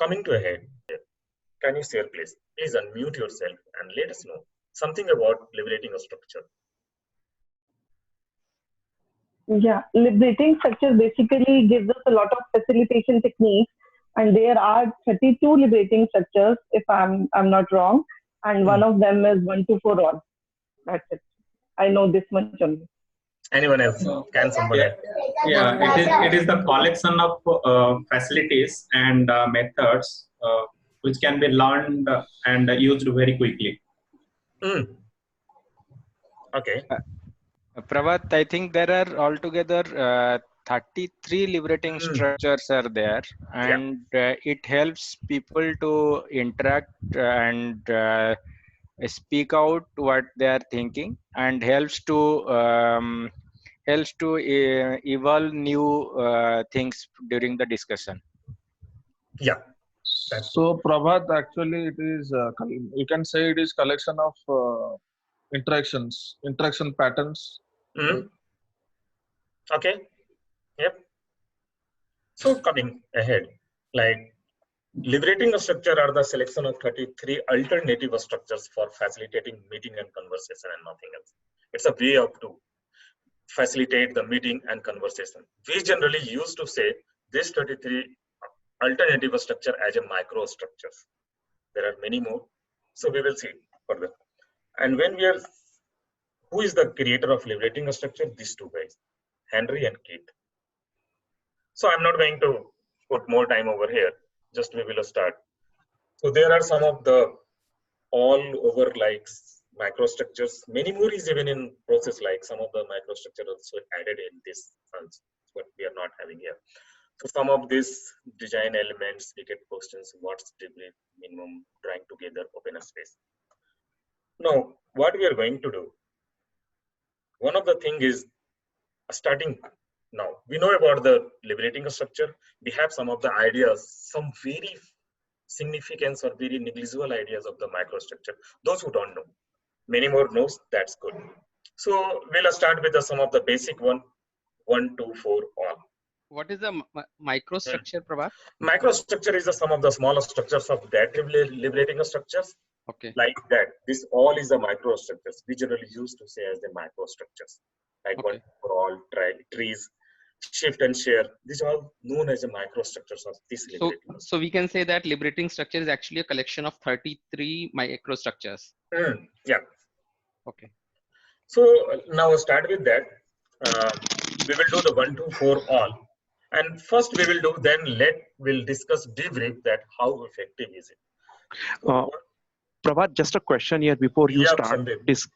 coming to a head, can you share, please? Please unmute yourself and let us know something about liberating a structure. Yeah, liberating structure basically gives us a lot of facilitation techniques, and there are 32 liberating structures, if I'm not wrong, and one of them is 1, 2, 4 all. That's it. I know this much only. Anyone else? Can somebody? Yeah, it is the collection of facilities and methods which can be learned and used very quickly. Okay. Prabhat, I think there are altogether 33 liberating structures are there, and it helps people to interact and speak out what they are thinking, and helps to evolve new things during the discussion. Yeah. So Prabhat, actually it is you can say it is collection of interaction patterns. Right? Okay. Yep. So coming ahead, like liberating a structure are the selection of 33 alternative structures for facilitating meeting and conversation and nothing else. It's a way of to facilitate the meeting and conversation. We generally used to say this 33 alternative structure as a microstructures. There are many more, so we will see further. And when we are, who is the creator of liberating a structure? These two guys, Henry and Keith. So I'm not going to put more time over here. Just we will start. So there are some of the all over like microstructures. Many more is even in process. Like some of the microstructures also added in this funds, but we are not having here. So some of these design elements, we get questions, what's degree minimum, drawing together, open a space. Now, what we are going to do, one of the thing is starting now. We know about the liberating a structure. We have some of the ideas, some very significance or very negligible ideas of the microstructure. Those who don't know, many more knows, that's good. So we'll start with some of the basic one, 1, 2, 4, all. What is the microstructure, Prabhat? Microstructure is the sum of the smaller structures of that liberating structures. Okay. Like that. This all is the microstructures. We generally used to say as the microstructures. Like Okay. 1 for all, trees, shift and share. These are all known as the microstructures of this liberating. So we can say that liberating structure is actually a collection of 33 microstructures. Yeah. Okay. So now we'll start with that. We will do the 1, 2, 4 all. And first we will do, then we'll discuss debrief that how effective is it. So, Prabhat, just a question here before you start this.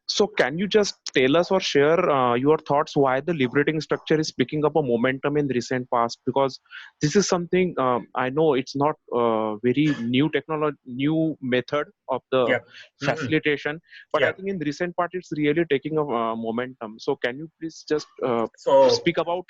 So can you just tell us or share your thoughts why the liberating structure is picking up a momentum in recent past? Because this is something I know it's not very new technology, new method of the facilitation, but I think in recent part it's really taking a momentum. So can you please just speak about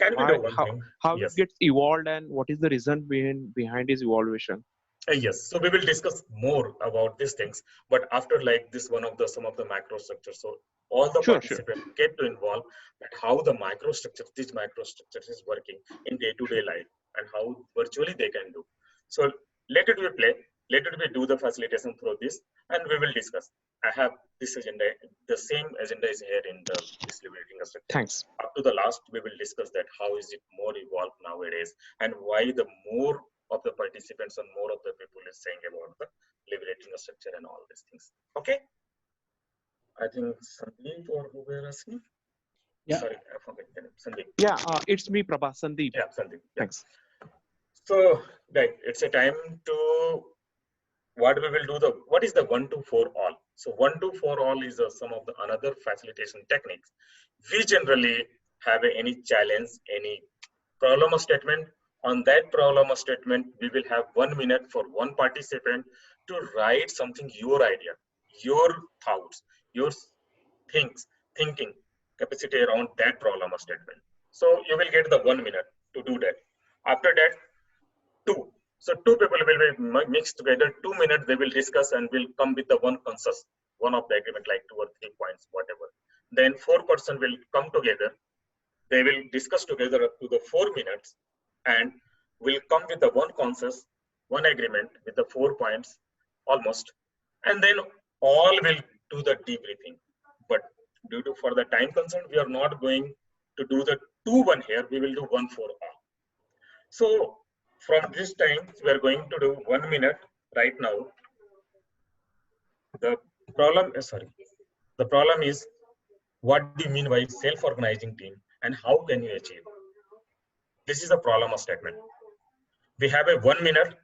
how it gets evolved and what is the reason behind its evaluation? Yes, so we will discuss more about these things, but after like this one of the some of the microstructures, so all the participants get to involve that how the microstructures, these microstructures is working in day-to-day life and how virtually they can do. So let it be play, let it be do the facilitation through this, and we will discuss. I have this agenda, the same agenda is here in the this liberating structure. Thanks. Up to the last, we will discuss that how is it more evolved nowadays and why the more of the participants and more of the people is saying about the liberating structure and all these things. Okay. I think Sandeep or who were asking? Yeah. Sorry, I forgot the name. Sandeep. Yeah, it's me, Prabha. Sandeep. Yeah, Sandeep. Yeah. Thanks. So, right, it's a time to what we will do. What is the 1, 2, 4 all? So 1, 2, 4 all is some of the another facilitation techniques. We generally have any challenge, any problem statement. On that problem statement, we will have 1 minute for one participant to write something, your idea, your thoughts, your thinking capacity around that problem statement. So you will get the 1 minute to do that. After that, 2. So 2 people will be mixed together. 2 minutes they will discuss and will come with the one consensus, one of the agreement like 2 or 3 points, whatever. Then 4 person will come together. They will discuss together up to the 4 minutes, and will come with the one consensus, one agreement with the 4 points almost, and then all will do the debriefing. But due to for the time concern, we are not going to do the 2-1 here. We will do 1-4 all. So from this time, we are going to do 1 minute right now. The problem is, what do you mean by self-organizing team and how can you achieve? This is a problem of statement. We have a 1 minute.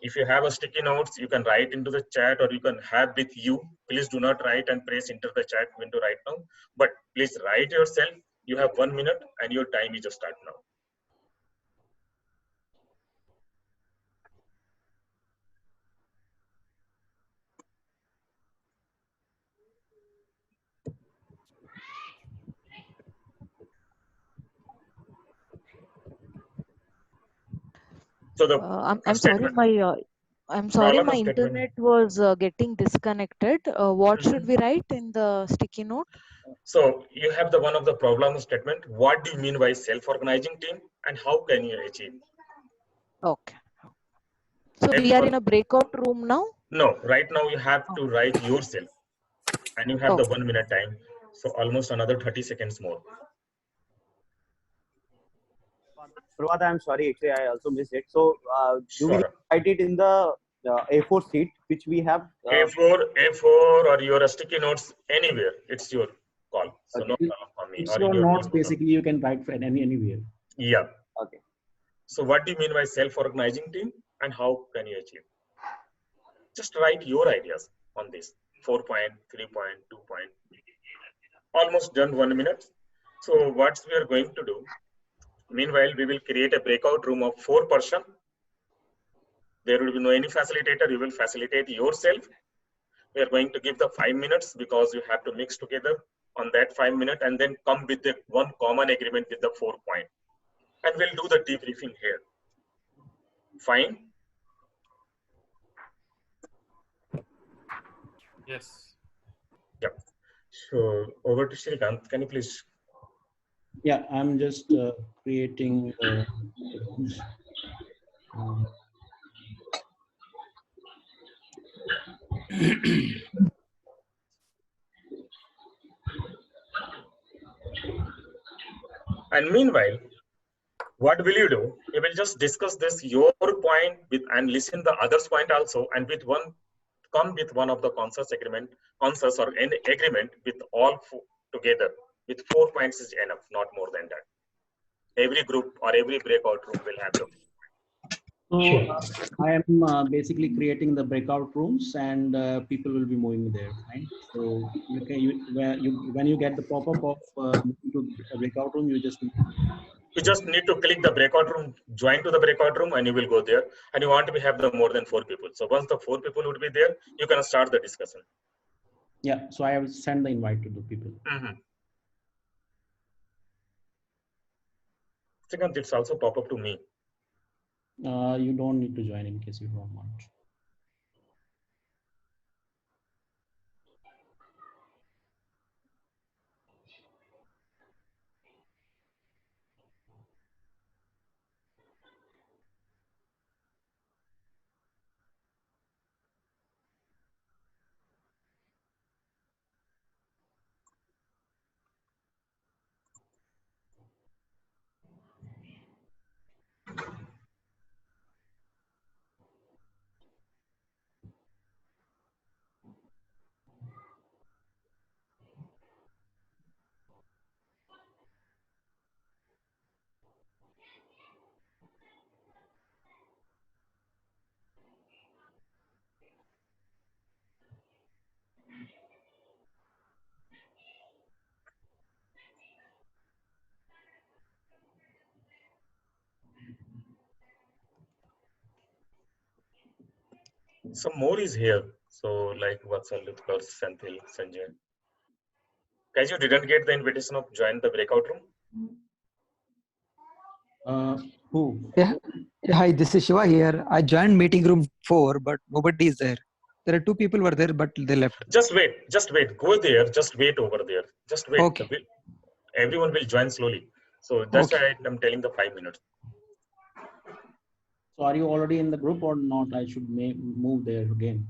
If you have a sticky notes, you can write into the chat or you can have with you. Please do not write and press enter the chat window right now, but please write yourself. You have 1 minute and your time is just start now. So the I'm sorry, my internet was getting disconnected. What should we write in the sticky note? So you have the one of the problem statement. What do you mean by self-organizing team and how can you achieve? Okay. So we are in a breakout room now? No, right now you have to write yourself and you have the 1 minute time. So almost another 30 seconds more. Prabhat, I'm sorry, actually I also missed it. So do we write it in the A4 sheet which we have? A4 or your sticky notes anywhere. It's your call. So okay. No problem for me. It's your notes basically you can write for anywhere. Yeah. Okay. So what do you mean by self-organizing team and how can you achieve? Just write your ideas on this. 4 point, 3 point, 2 point. Almost done 1 minute. So what we are going to do? Meanwhile, we will create a breakout room of 4 person. There will be no any facilitator. You will facilitate yourself. We are going to give the 5 minutes because you have to mix together on that 5 minutes and then come with the one common agreement with the 4 point. And we'll do the debriefing here. Fine? Yes. Yep. So over to Shrikant. Can you please? Yeah, I'm just creating. And meanwhile, what will you do? You will just discuss this your point with and listen the others' point also, and with one come with one of the consensus or any agreement with all together. With 4 points is enough, not more than that. Every group or every breakout room will have them. So I am basically creating the breakout rooms, and people will be moving there. Right? So when you get the pop-up of moving to a breakout room, you just need to click the breakout room, join to the breakout room, and you will go there. And you want to have the more than 4 people. So once the 4 people would be there, you can start the discussion. Yeah. So I will send the invite to the people. Second, it's also pop up to me. You don't need to join in case you don't want. Some more is here. So like Vatsal, Lutkar, Senthil, Sanjay. Guys, you didn't get the invitation of join the breakout room? Who? Yeah. Hi, this is Shiva here. I joined meeting room 4, but nobody is there. There are 2 people were there, but they left. Just wait. Go there. Just wait over there. Just wait. Okay. Everyone will join slowly. So that's why I'm telling the 5 minutes. So are you already in the group or not? I should move there again.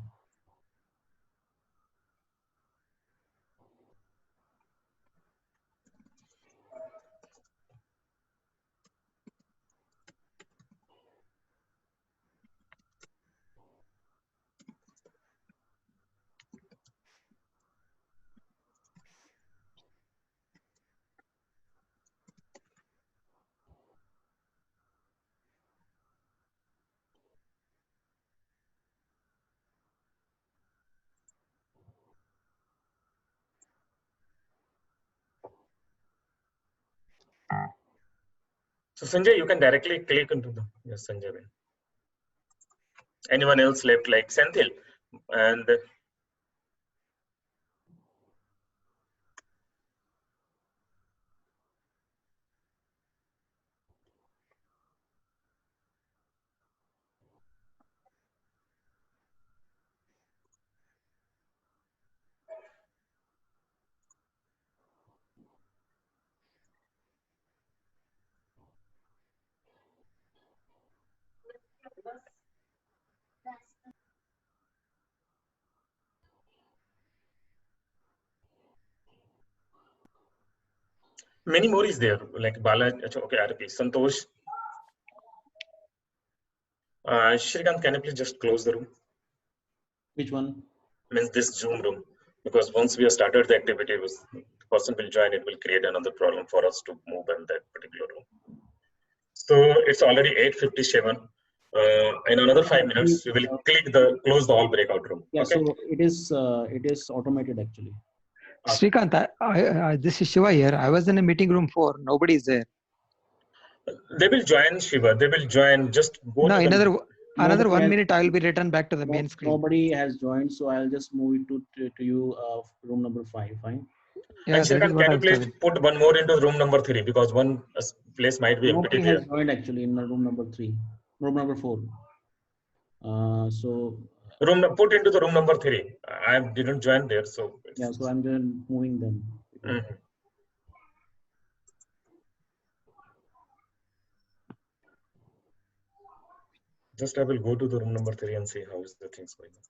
So Sanjay, you can directly click into the, yes, Sanjay. Anyone else left like Senthil? And many more is there, like Bala, okay, RP, Santosh. Shrikant, can you please just close the room? Which one? Means this Zoom room. Because once we have started the activity, the person will join, it will create another problem for us to move in that particular room. So it's already 8:57. In another 5 minutes, we will close the all breakout room. Yeah, okay? so it is automated actually. Srikanth, this is Shiva here. I was in a meeting room 4. Nobody is there. They will join, Shiva. They will join. Just go no, to another 1 minute. I will be returned back to the main screen. Nobody has joined, so I'll just move it to you. Room number 5. Fine. Yeah, and Shrikant, can you please put one more into room number 3 because one place might be empty. Nobody has joined actually in room number 3. Room number 4. So put into the room number 3. I didn't join there, so yeah. So I'm just moving them. Just I will go to the room number 3 and see how is the things going on.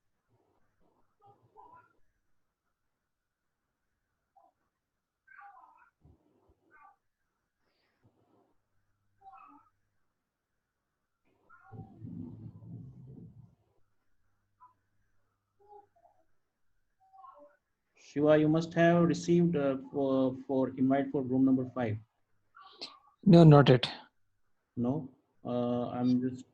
Shiva, you must have received for invite for room number 5. No, not it. No, I'm just.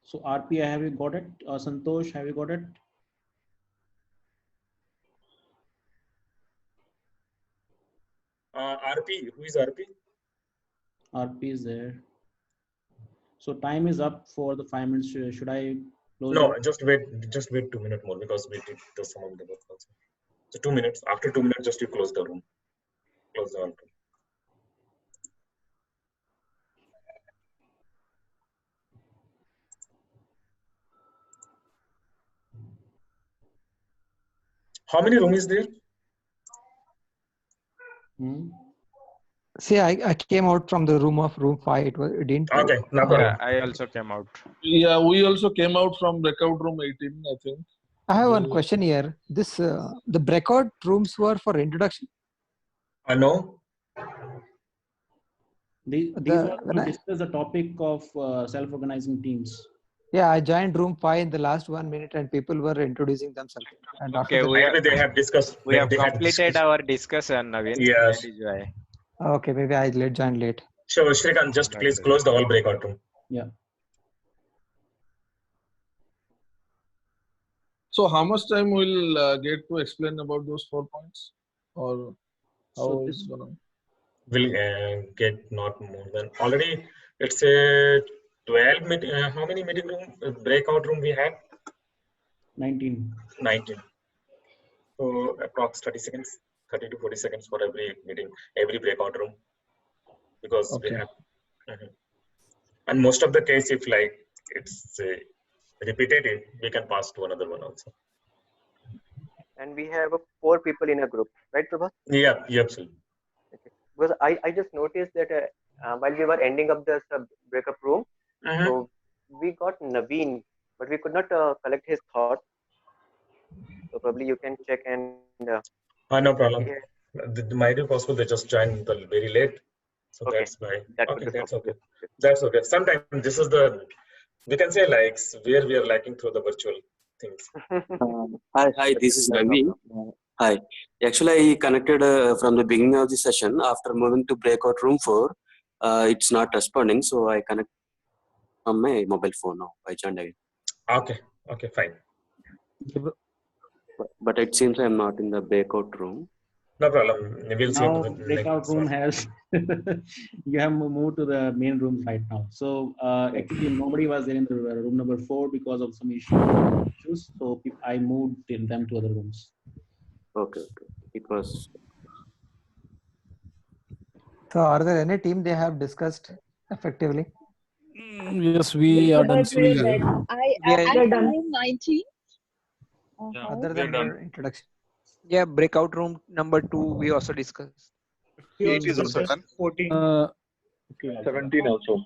So RP, have you got it? Santosh, have you got it? RP, who is RP? RP is there. So time is up for the 5 minutes. Should I close? No, just wait 2 minutes more because we did some of the work also. So 2 minutes. After 2 minutes, just you close the room. Close the room. How many rooms is there? See, I came out from the room 5. It didn't. Okay, yeah, I also came out. Yeah, we also came out from breakout room 18, I think. I have one question here. This the breakout rooms were for introduction. No. These are to discuss the topic of self-organizing teams. Yeah, I joined room 5 in the last 1 minute, and people were introducing themselves. And okay, they have discussed. We have completed our discussion, Naveen. Yes. That is why. Okay, maybe I joined late. Sure, Shrikant, just please close the all breakout room. Yeah. So how much time will get to explain about those 4 points, or how it's gonna? Will get not more than already. It's a 12 how many meeting room breakout room we have? 19. 19. So approx 30 seconds, 30 to 40 seconds for every meeting, every breakout room, because we have. And most of the case, if like it's repetitive, we can pass to another one also. and we have 4 people in a group, right, Prabhat? Yeah, absolutely. Okay. Because I just noticed that while we were ending up the breakup room, so we got Naveen, but we could not collect his thought. So probably you can check and. No problem. It might be possible they just joined very late, so okay. That's why. Okay, that's okay. That's okay. Sometimes this is the, we can say, like, where we are lacking through the virtual things. Hi, this is Ravi. Hi. Actually, I connected from the beginning of the session. After moving to breakout room 4, it's not responding, so I connect from my mobile phone now. I joined again. Okay, fine. But it seems I'm not in the breakout room. No problem. We'll see. Now breakout room has you have moved to the main room right now. So actually nobody was there in the room number 4 because of some issues. So I moved them to other rooms. Okay. It was. So are there any team they have discussed effectively? Yes, we are done. I added room 19. Other than your introduction. Yeah, breakout room number 2 we also discussed. 8 is also done. 14. 17 also.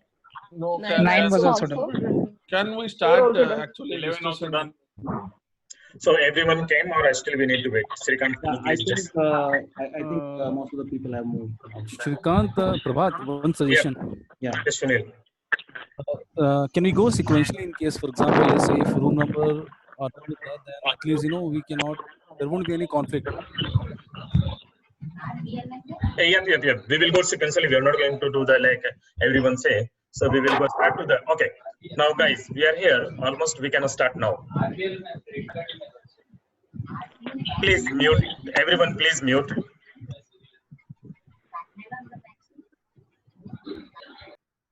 No, 9 was also done. Can we start actually? 11 also done. So everyone came, or still we need to wait? Srikanth, I think most of the people have moved. Srikanth, Prabhat, one suggestion. Yeah. Yes, Sunil. Can we go sequentially in case, for example, let's say if room number are done with that, then at least we cannot. There won't be any conflict. Yeah. We will go sequentially. We are not going to do the like everyone say. So we will go start to the. Okay. Now, guys, we are here. Almost we can start now. Please mute. Everyone, please mute.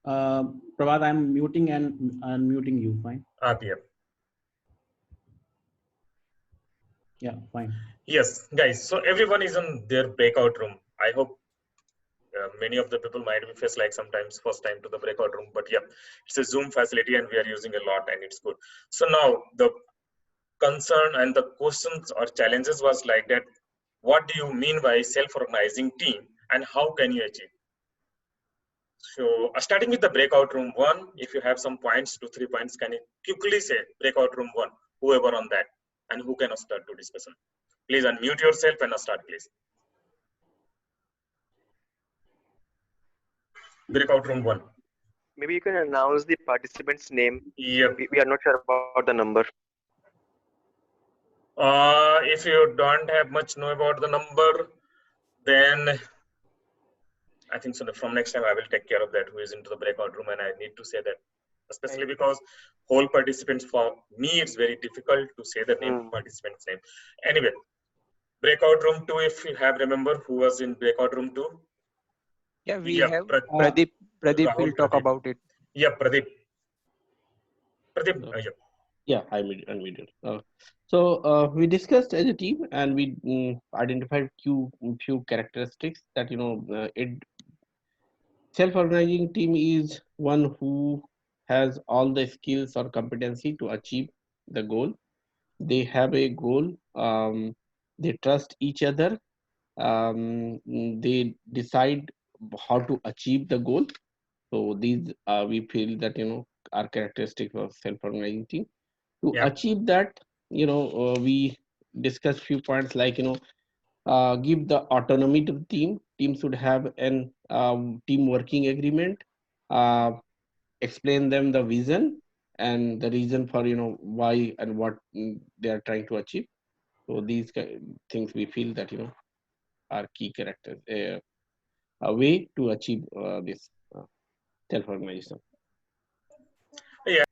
Prabhat, I'm muting and unmuting you. Fine. Yeah. Yeah, fine. Yes, guys. So everyone is in their breakout room. I hope many of the people might be faced like sometimes first time to the breakout room, but yeah, it's a Zoom facility and we are using a lot and it's good. So now the concern and the questions or challenges was like that. What do you mean by self-organizing team and how can you achieve? So starting with the breakout room 1, if you have some points, 2-3 points, can you quickly say breakout room 1, whoever on that, and who can start to discussion? Please unmute yourself and start, please. Breakout room 1. Maybe you can announce the participant's name. Yep. We are not sure about the number. If you don't have much know about the number, then I think so from next time I will take care of that who is into the breakout room, and I need to say that, especially because whole participants, for me it's very difficult to say the name participant's name. Anyway, breakout room 2, if you have remember who was in breakout room 2. Yeah, we have Pradeep will talk about it. Yeah, Pradeep. Yeah, I unmuted. So we discussed as a team, and we identified few characteristics that self-organizing team is one who has all the skills or competency to achieve the goal. They have a goal. They trust each other. They decide how to achieve the goal. So these we feel that are characteristics of self-organizing team. To achieve that, we discussed few points like give the autonomy to the team. Team should have an team working agreement. Explain them the vision and the reason for why and what they are trying to achieve. So these things we feel that are key characters, a way to achieve this self-organization. Yeah,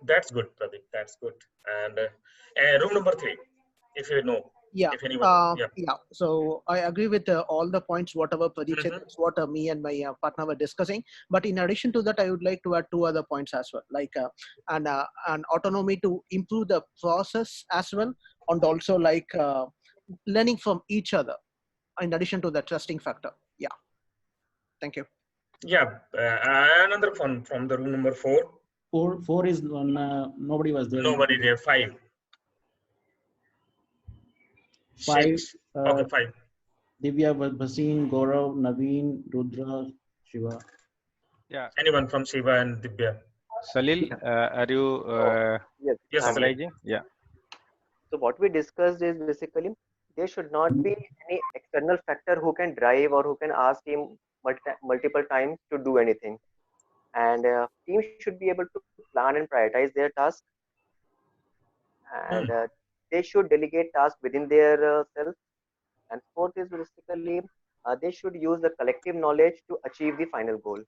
that's good, Pradeep. That's good. And room number 3, if you know. Yeah. If anyone, yeah. So I agree with all the points, whatever Pradeep said, that's what me and my partner were discussing. But in addition to that, I would like to add 2 other points as well, like an autonomy to improve the process as well, and also like learning from each other. In addition to the trusting factor. Yeah. Thank you. Yeah. Another one from the room number 4. 4 is nobody was there. Nobody there. 5. 5. Okay, 5. Divya, Bhasin, Gaurav, Naveen, Rudra, Shiva. Yeah. Anyone from Shiva and Divya? Salil, are you Yes. summarizing? Yeah. So what we discussed is basically there should not be any external factor who can drive or who can ask him multiple times to do anything. And teams should be able to plan and prioritize their tasks. And they should delegate tasks within their self. And fourth is basically they should use the collective knowledge to achieve the final goal.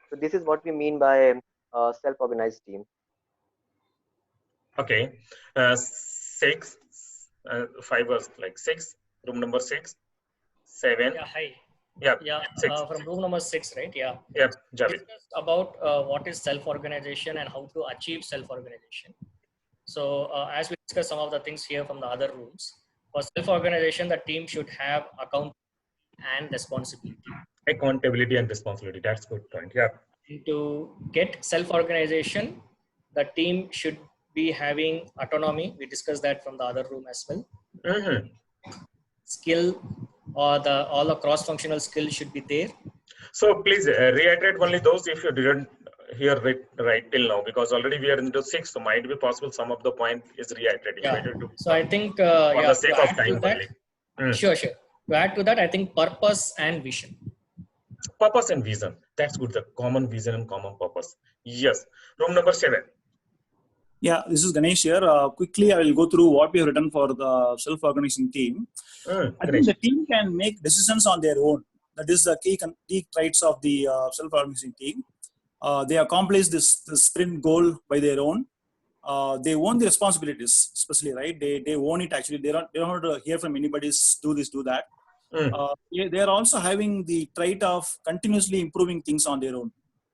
So this is what we mean by self-organized team. Okay, 6, 5 was like 6. Room number 6, 7. Yeah, hi. Yeah, 6. From room number 6, right? Yeah. Yeah, Javid. About what is self-organization and how to achieve self-organization. So as we discussed some of the things here from the other rooms, for self-organization, the team should have account and responsibility. Accountability and responsibility. That's good point. Yeah. And to get self-organization, the team should be having autonomy. We discussed that from the other room as well. Skill or all the cross-functional skills should be there. So please reiterate only those if you didn't hear right till now, because already we are into 6, so might be possible some of the point is reiterating. Yeah. So I think for the sake of time only. Sure. To add to that, I think purpose and vision. Purpose and vision. That's good. The common vision and common purpose. Yes. Room number 7. Yeah, this is Ganesh here. Quickly, I will go through what we have written for the self-organizing team. I think the team can make decisions on their own. That is the key traits of the self-organizing team. They accomplish this sprint goal by their own. They own the responsibilities, especially, right? They own it actually. They don't have to hear from anybody, do this, do that. They are also having the trait of continuously improving things on their own,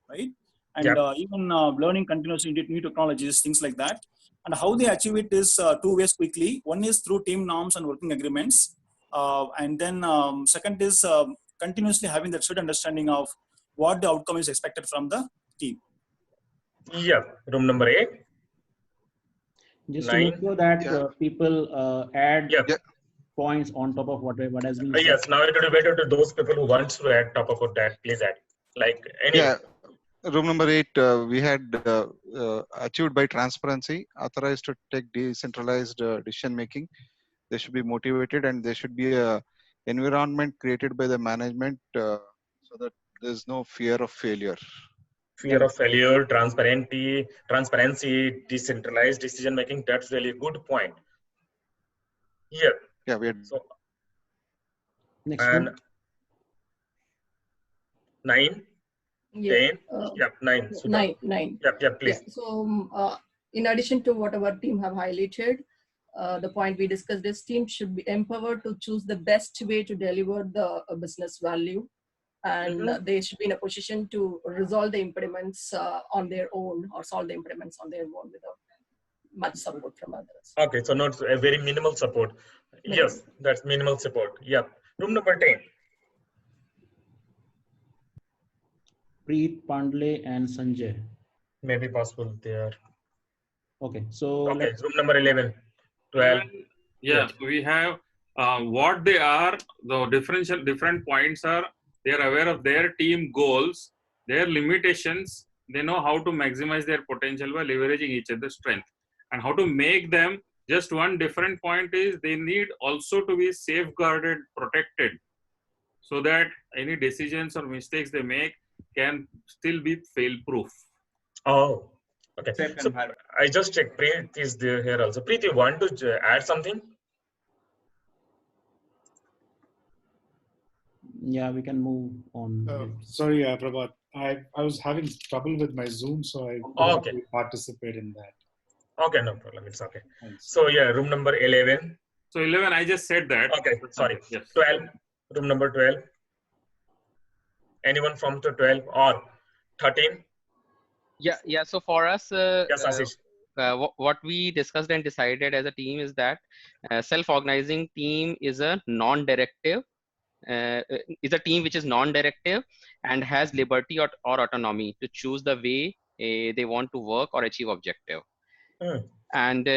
right? And even learning continuously new technologies, things like that. And how they achieve it is 2 ways quickly. One is through team norms and working agreements. And then second is continuously having that shared understanding of what the outcome is expected from the team. Yeah, room number 8. Just 9. To make sure that people add points on top of what has been said. Yes, now it would be better to those people who want to add top of that, please add. Like any. Yeah, room number 8, we had achieved by transparency, authorized to take decentralized decision making. They should be motivated, and there should be a environment created by the management so that there's no fear of failure. Fear of failure, transparency, decentralized decision making. That's really a good point. Here. Yeah, we had. So, next and one. 9. Yeah. 10. 9. 9. Yeah, please. Yeah. So, in addition to what our team have highlighted, the point we discussed is team should be empowered to choose the best way to deliver the business value. And they should be in a position to resolve the impediments on their own or solve the impediments on their own without much support from others. Okay, so not a very minimal support. Yes, that's minimal support. Yeah. Room number 10. Preet, Pandle, and Sanjay. Maybe possible there. Okay, so okay, room number 11, 12. Yeah, we have what they are. The different points are. They are aware of their team goals, their limitations. They know how to maximize their potential by leveraging each other's strength, and how to make them. Just one different point is they need also to be safeguarded, protected, so that any decisions or mistakes they make can still be fail-proof. Oh, okay. So I just checked. Preet is there here also. Preet, you want to add something? Yeah, we can move on. Sorry, Prabhat. I was having trouble with my Zoom, so I couldn't participate in that. Okay, no problem. It's okay. Thanks. So yeah, room number 11. So 11, I just said that. Okay, sorry. Yes. 12. Room number 12. Anyone from the 12 or 13? Yeah. So for us, yes, Ashish. What we discussed and decided as a team is that self-organizing team is a non-directive. Is a team which is non-directive and has liberty or autonomy to choose the way they want to work or achieve objective. And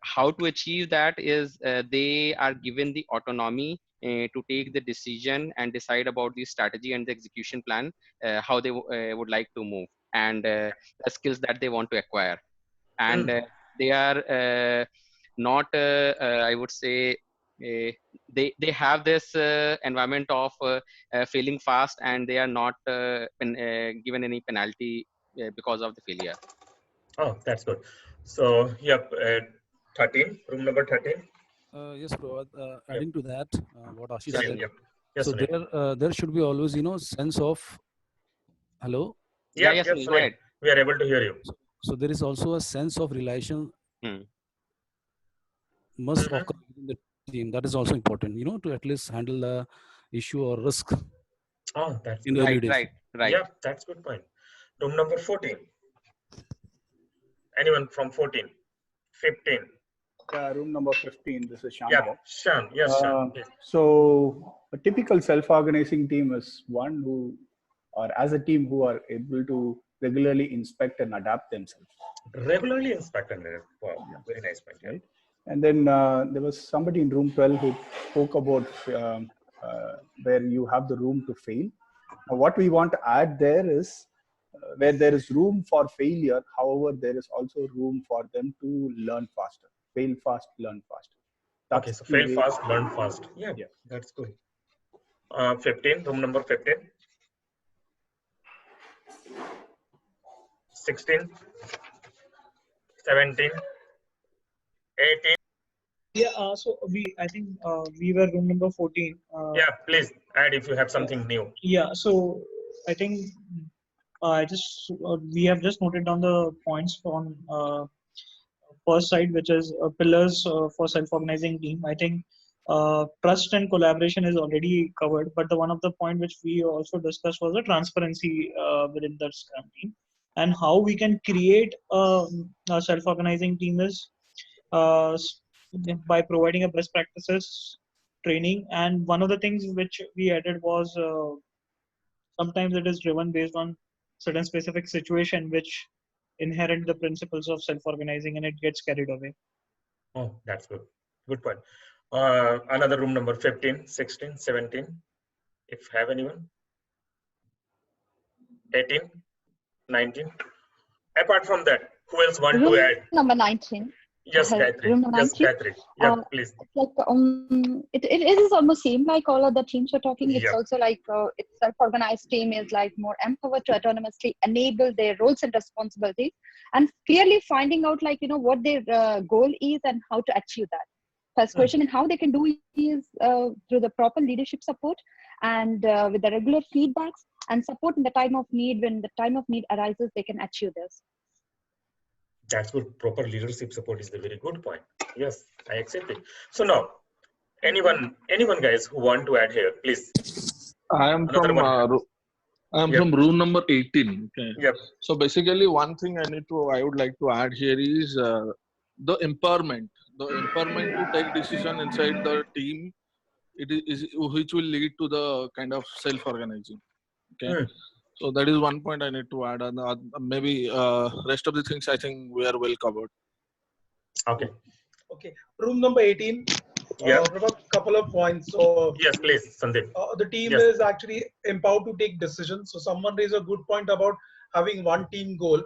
how to achieve that is they are given the autonomy to take the decision and decide about the strategy and the execution plan, how they would like to move, and the skills that they want to acquire. And they are not, I would say, they have this environment of failing fast, and they are not given any penalty because of the failure. Oh, that's good. So, yep, 13, room number 13. Yes, bro. Adding to that, what Ashish Sunil, said. yep. Yes, So Sunil. there should be always, sense of. Hello. Yeah, yes, Sunil, go ahead. We are able to hear you. So there is also a sense of relation must occur within the team. That is also important, to at least handle the issue or risk. Oh, that's in the early days. Right. Yeah, that's good point. Room number 14. Anyone from 14? 15? Room number 15. This is Shan. Yeah, Shan. Yes, Shan. Yes. So a typical self-organizing team is one who, or as a team, who are able to regularly inspect and adapt themselves. Regularly inspect and adapt. Wow, very nice point. Right. And then there was somebody in room 12 who spoke about where you have the room to fail. Now, what we want to add there is where there is room for failure, however, there is also room for them to learn faster. Fail fast, learn fast. That's okay, so fail fast, learn fast. Yeah, that's good. 15, room number 15. 16, 17, 18. Yeah, so I think we were room number 14. Yeah, please add if you have something new. Yeah, so I think we have just noted down the points on first side, which is pillars for self-organizing team. I think trust and collaboration is already covered, but one of the point which we also discussed was the transparency within the Scrum team, and how we can create a self-organizing team is by providing a best practices training. And one of the things which we added was sometimes it is driven based on certain specific situation which inherit the principles of self-organizing, and it gets carried away. Oh, that's good. Good point. Another room number 15, 16, 17. If have anyone. 18, 19. Apart from that, who else want to add? Number 19. Yes, Gayatri. Yes, Gayatri. Yeah, please. Like it is almost same like all other teams we're talking. It's also like it's self-organized team is like more empowered to autonomously enable their roles and responsibilities, and clearly finding out like what their goal is and how to achieve that. First question, and how they can do is through the proper leadership support and with the regular feedbacks and support in the time of need. When the time of need arises, they can achieve this. That's good. Proper leadership support is a very good point. Yes, I accept it. So now, anyone guys who want to add here, please. I am from from room number 18. Okay. Yep. So basically, one thing I would like to add here is the empowerment. The empowerment to take decision inside the team, which will lead to the kind of self-organizing. Okay. So that is one point I need to add, and maybe rest of the things I think we are well covered. Okay. Okay. Room number 18. Yeah. A couple of points. So yes, please, Sandeep. The team is actually empowered to take decisions. So someone raised a good point about having one team goal,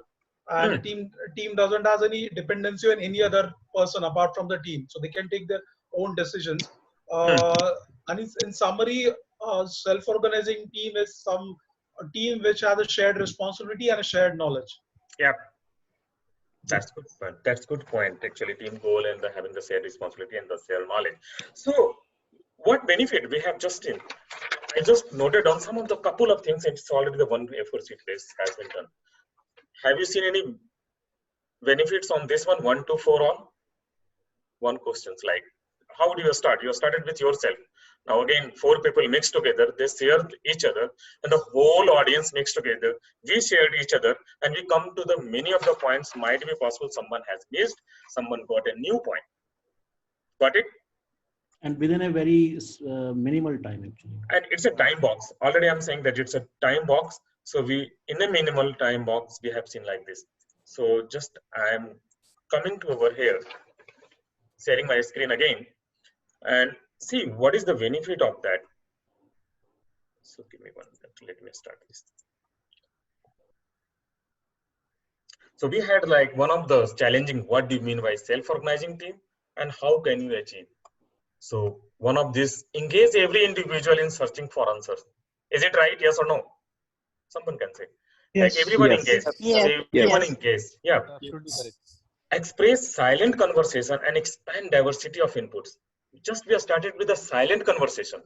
and the team doesn't have any dependency on any other person apart from the team, so they can take their own decisions. And in summary, self-organizing team is a team which has a shared responsibility and a shared knowledge. Yeah, that's good point. That's good point. Actually, team goal and having the shared responsibility and the shared knowledge. So, what benefit we have just in? I just noted down some of the couple of things. It's already the one A4 sheet list has been done. Have you seen any benefits on this one? 1 to 4 all. One questions like, how do you start? You started with yourself. Now again, 4 people mixed together, they shared each other, and the whole audience mixed together. We shared each other, and we come to the many of the points might be possible someone has missed, someone got a new point. Got it? And within a very minimal time, actually. And it's a time box. Already I'm saying that it's a time box. So we, in a minimal time box, we have seen like this. So just I'm coming to over here, sharing my screen again, and see what is the benefit of that. So give me 1 minute, let me start this. So we had like one of those challenging, what do you mean by self-organizing team and how can you achieve? So one of these, engage every individual in searching for answers. Is it right? Yes or no? Someone can say. Yes. Like everyone Yes. engaged. Yes. Everyone Yes. engaged. Yeah. Absolutely correct. Express silent conversation and expand diversity of inputs. Just we have started with a silent conversation.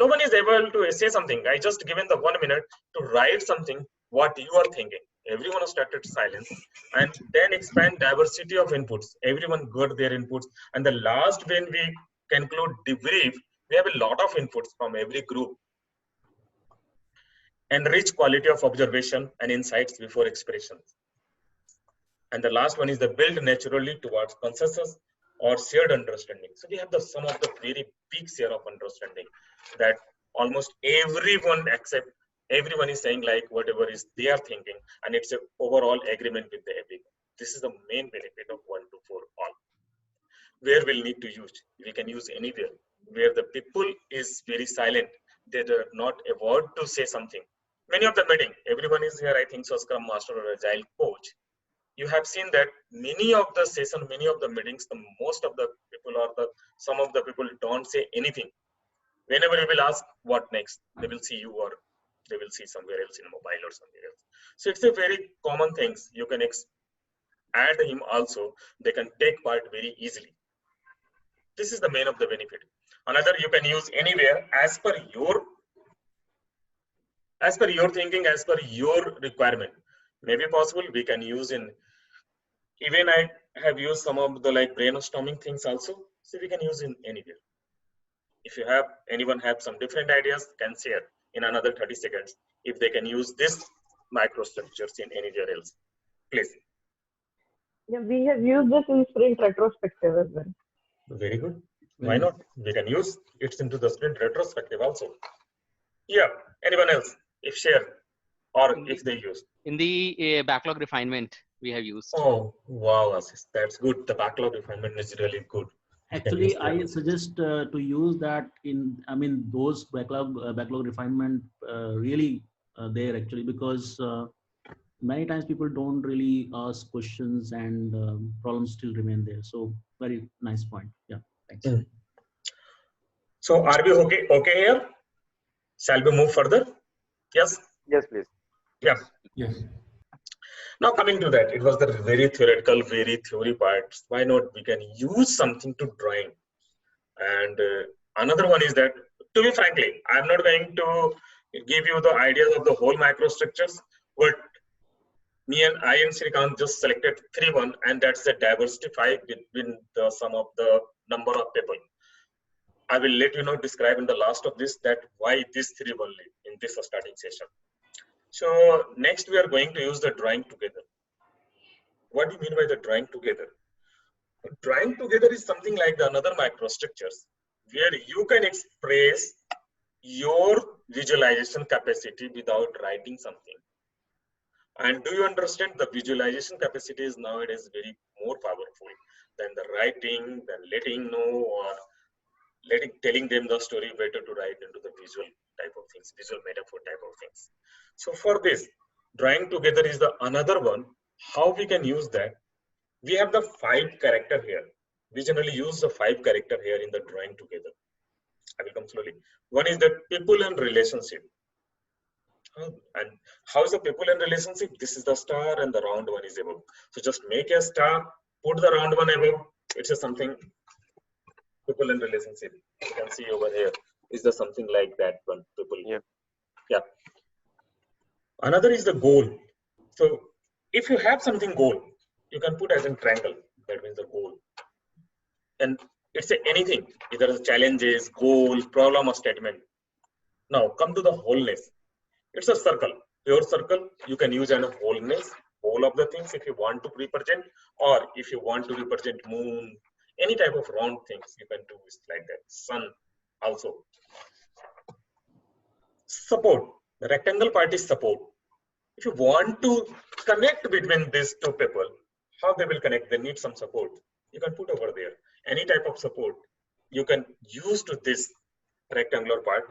No one is able to say something. I just given the 1 minute to write something what you are thinking. Everyone has started silence, and then expand diversity of inputs. Everyone got their inputs, and the last when we conclude debrief, we have a lot of inputs from every group. Enrich quality of observation and insights before expressions. And the last one is the build naturally towards consensus or shared understanding. So we have the some of the very big share of understanding that almost everyone except everyone is saying like whatever is they are thinking, and it's an overall agreement with the everyone. This is the main benefit of 1 to 4 all. Where we'll need to use, we can use anywhere. Where the people is very silent, they do not avoid to say something. Many of the meeting, everyone is here, I think so, Scrum Master or Agile coach. You have seen that many of the session, many of the meetings, the most of the people or some of the people don't say anything. Whenever you will ask what next, they will see you or they will see somewhere else in mobile or somewhere else. So it's a very common thing. You can add him also. They can take part very easily. This is the main of the benefit. Another you can use anywhere as per your thinking, as per your requirement. Maybe possible we can use in, even I have used some of the like brainstorming things also. So we can use in anywhere. If you have anyone have some different ideas, can share in another 30 seconds if they can use this microstructures in anywhere else. Please. Yeah, we have used this in sprint retrospective as well. Very good. Why not? We can use it into the sprint retrospective also. Yeah. Anyone else? If share or if they use. In the backlog refinement, we have used. Oh, wow, Ashish. That's good. The backlog refinement is really good. Actually, I suggest to use that in, I mean, those backlog refinement really there actually, because many times people don't really ask questions and problems still remain there. So very nice point. Yeah, thanks. So are we okay here? Shall we move further? Yes? Yes, please. Yeah. Yes. Now coming to that, it was the very theoretical, very theory part. Why not we can use something to drawing? And another one is that, to be frankly, I'm not going to give you the ideas of the whole microstructures, but I and Srikanth just selected 3 and that's the diversify between the sum of the number of people. I will let you know, describe in the last of this that why this 3 only in this starting session. So next we are going to use the drawing together. What do you mean by the drawing together? Drawing together is something like the another microstructures where you can express your visualization capacity without writing something. And do you understand the visualization capacity is nowadays very more powerful than the writing, than letting know or telling them the story, better to write into the visual type of things, visual metaphor type of things. So for this, drawing together is the another one. How we can use that? We have the 5 character here. We generally use the 5 character here in the drawing together. I will come slowly. One is the people and relationship. And how is the people and relationship? This is the star and the round one is above. So just make a star, put the round one above. It's a something people and relationship. You can see over here. Is there something like that one? People. Yeah. Another is the goal. So if you have something goal, you can put as in triangle. That means the goal. And it's anything, either the challenges, goal, problem or statement. Now come to the wholeness. It's a circle. Your circle, you can use an wholeness, whole of the things if you want to represent, or if you want to represent moon, any type of round things you can do is like that. Sun also. Support. The rectangle part is support. If you want to connect between these 2 people, how they will connect. They need some support. You can put over there any type of support you can use to this rectangular part.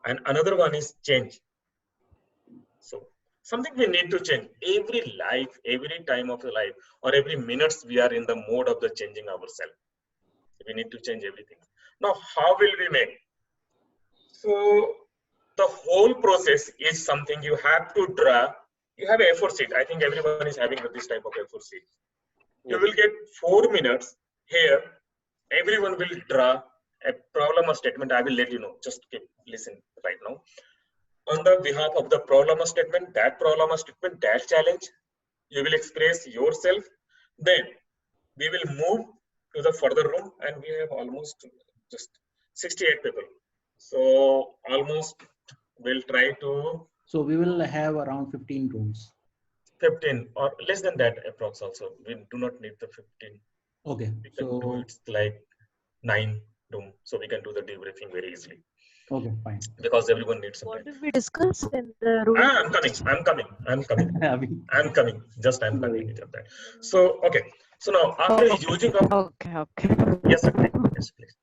And another one is change. So something we need to change every life, every time of the life, or every minutes we are in the mode of the changing ourselves. We need to change everything. Now, how will we make? So the whole process is something you have to draw. You have a A4 sheet. I think everyone is having this type of A4 sheet. You will get 4 minutes here. Everyone will draw a problem or statement. I will let you know. Just listen right now. On the behalf of the problem or statement, that challenge, you will express yourself. Then we will move to the further room, and we have almost just 68 people. So almost we'll try to. So we will have around 15 rooms. 15 or less than that approx also. We do not need the 15. Okay. We can do it like 9 room. So we can do the debriefing very easily. Okay, fine. Because everyone needs some What time. did we discuss in the room? I'm coming. Just I'm coming. So, okay. So now after using of. Okay. Yes, please.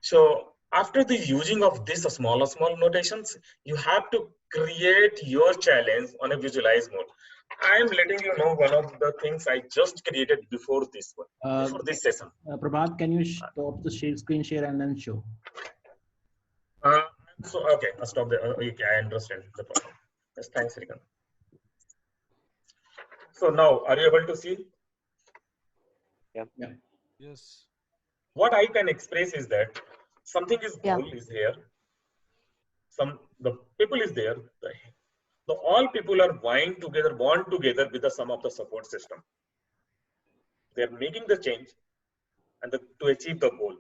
So after the using of these small notations, you have to create your challenge on a visualize mode. I am letting you know one of the things I just created before this one, before this session. Prabhat, can you stop the screen share and then show? So okay, I'll stop there. Okay, I understand the problem. Yes, thanks, Srikanth. So now, are you able to see? Yeah. Yes. What I can express is that something is goal is here. The people is there. All people are bond together with the sum of the support system. They are making the change and to achieve the goal.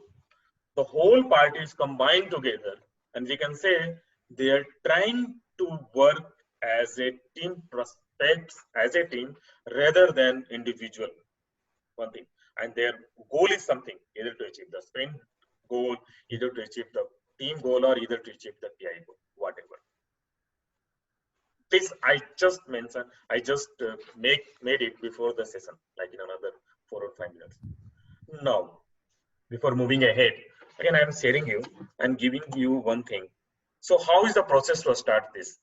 The whole party is combined together, and we can say they are trying to work as a team, prospects as a team rather than individual. One thing, and their goal is something either to achieve the sprint goal, either to achieve the team goal, or either to achieve the PI goal, whatever. This I just mentioned. I just made it before the session, like in another 4 or 5 minutes. Now, before moving ahead, again I am sharing you and giving you one thing. So, how is the process to start this?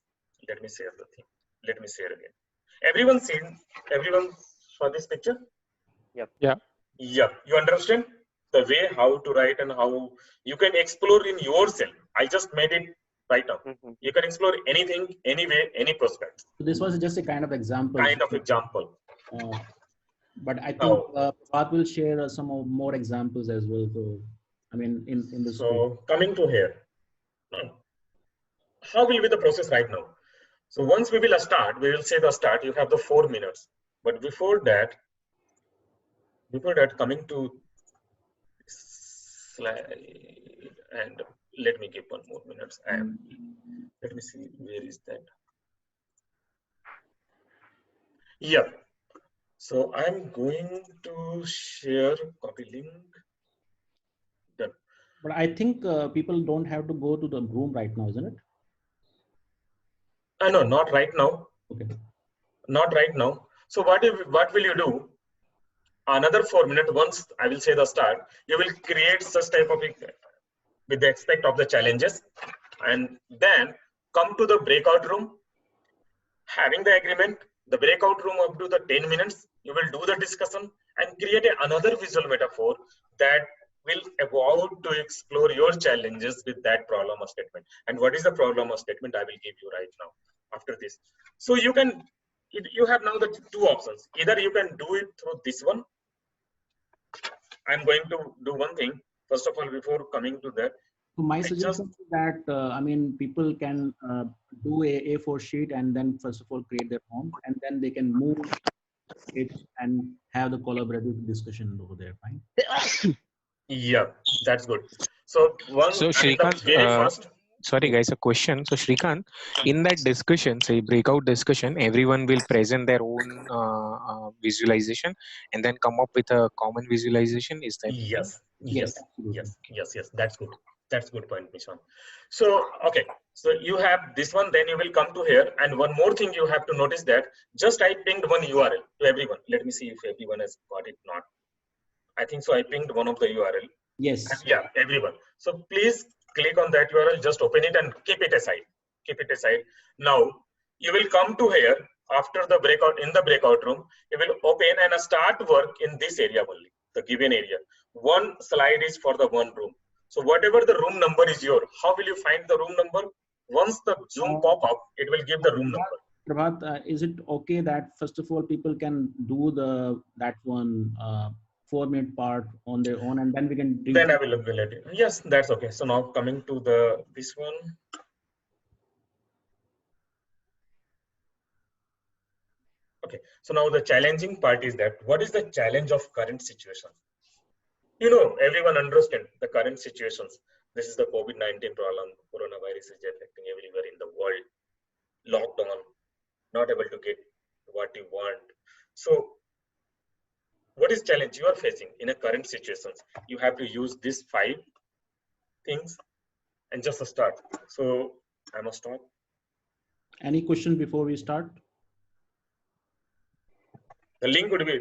Let me share the thing. Let me share again. Everyone saw this picture? Yep. Yeah. Yeah. You understand the way how to write and how you can explore in yourself. I just made it right now. You can explore anything, anyway, any prospect. So this was just a kind of example. But I think Prabhat will share some more examples as well. So, I mean, in the So coming to here, how will be the process right now? So once we will start, we will say the start. You have the 4 minutes, but before that, coming to slide, and let me give 1 more minute. Let me see where is that. Yeah. So I'm going to share copy link. Done. But I think people don't have to go to the room right now, isn't it? No, not right now. Okay. Not right now. So what will you do? Another 4 minutes. Once I will say the start, you will create such type of with the aspect of the challenges, and then come to the breakout room. Having the agreement, the breakout room up to the 10 minutes, you will do the discussion and create another visual metaphor that will evolve to explore your challenges with that problem or statement. And what is the problem or statement I will give you right now after this. So you have now the 2 options. Either you can do it through this one. I'm going to do one thing. First of all, before coming to that. So my suggestion is that, I mean, people can do a A4 sheet and then first of all create their own, and then they can move it and have the collaborative discussion over there, fine? Yeah, that's good. So Srikanth, sorry guys, a question. So Srikanth, in that discussion, say breakout discussion, everyone will present their own visualization and then come up with a common visualization. Is that? Yes. That's good. That's good point, Mishan. So, okay, so you have this one, then you will come to here. And one more thing you have to notice that just I pinged one URL to everyone. Let me see if everyone has got it not. I think so. I pinged one of the URL. Yes. And yeah, everyone. So please click on that URL, just open it and keep it aside. Keep it aside. Now, you will come to here after the breakout, in the breakout room, you will open and start work in this area only, the given area. One slide is for the one room. So whatever the room number is your, how will you find the room number? Once the Zoom pop up, it will give the room number. Prabhat, is it okay that first of all people can do that one 4-minute part on their own, and then we can? Then I will let it. Yes, that's okay. So now coming to this one. Okay, so now the challenging part is that what is the challenge of current situation? You know, everyone understands the current situations. This is the COVID-19 problem. Coronavirus is affecting everywhere in the world. Lockdown, not able to get what you want. So what is challenge you are facing in a current situations? You have to use these 5 things and just start. So I must start. Any question before we start? The link would be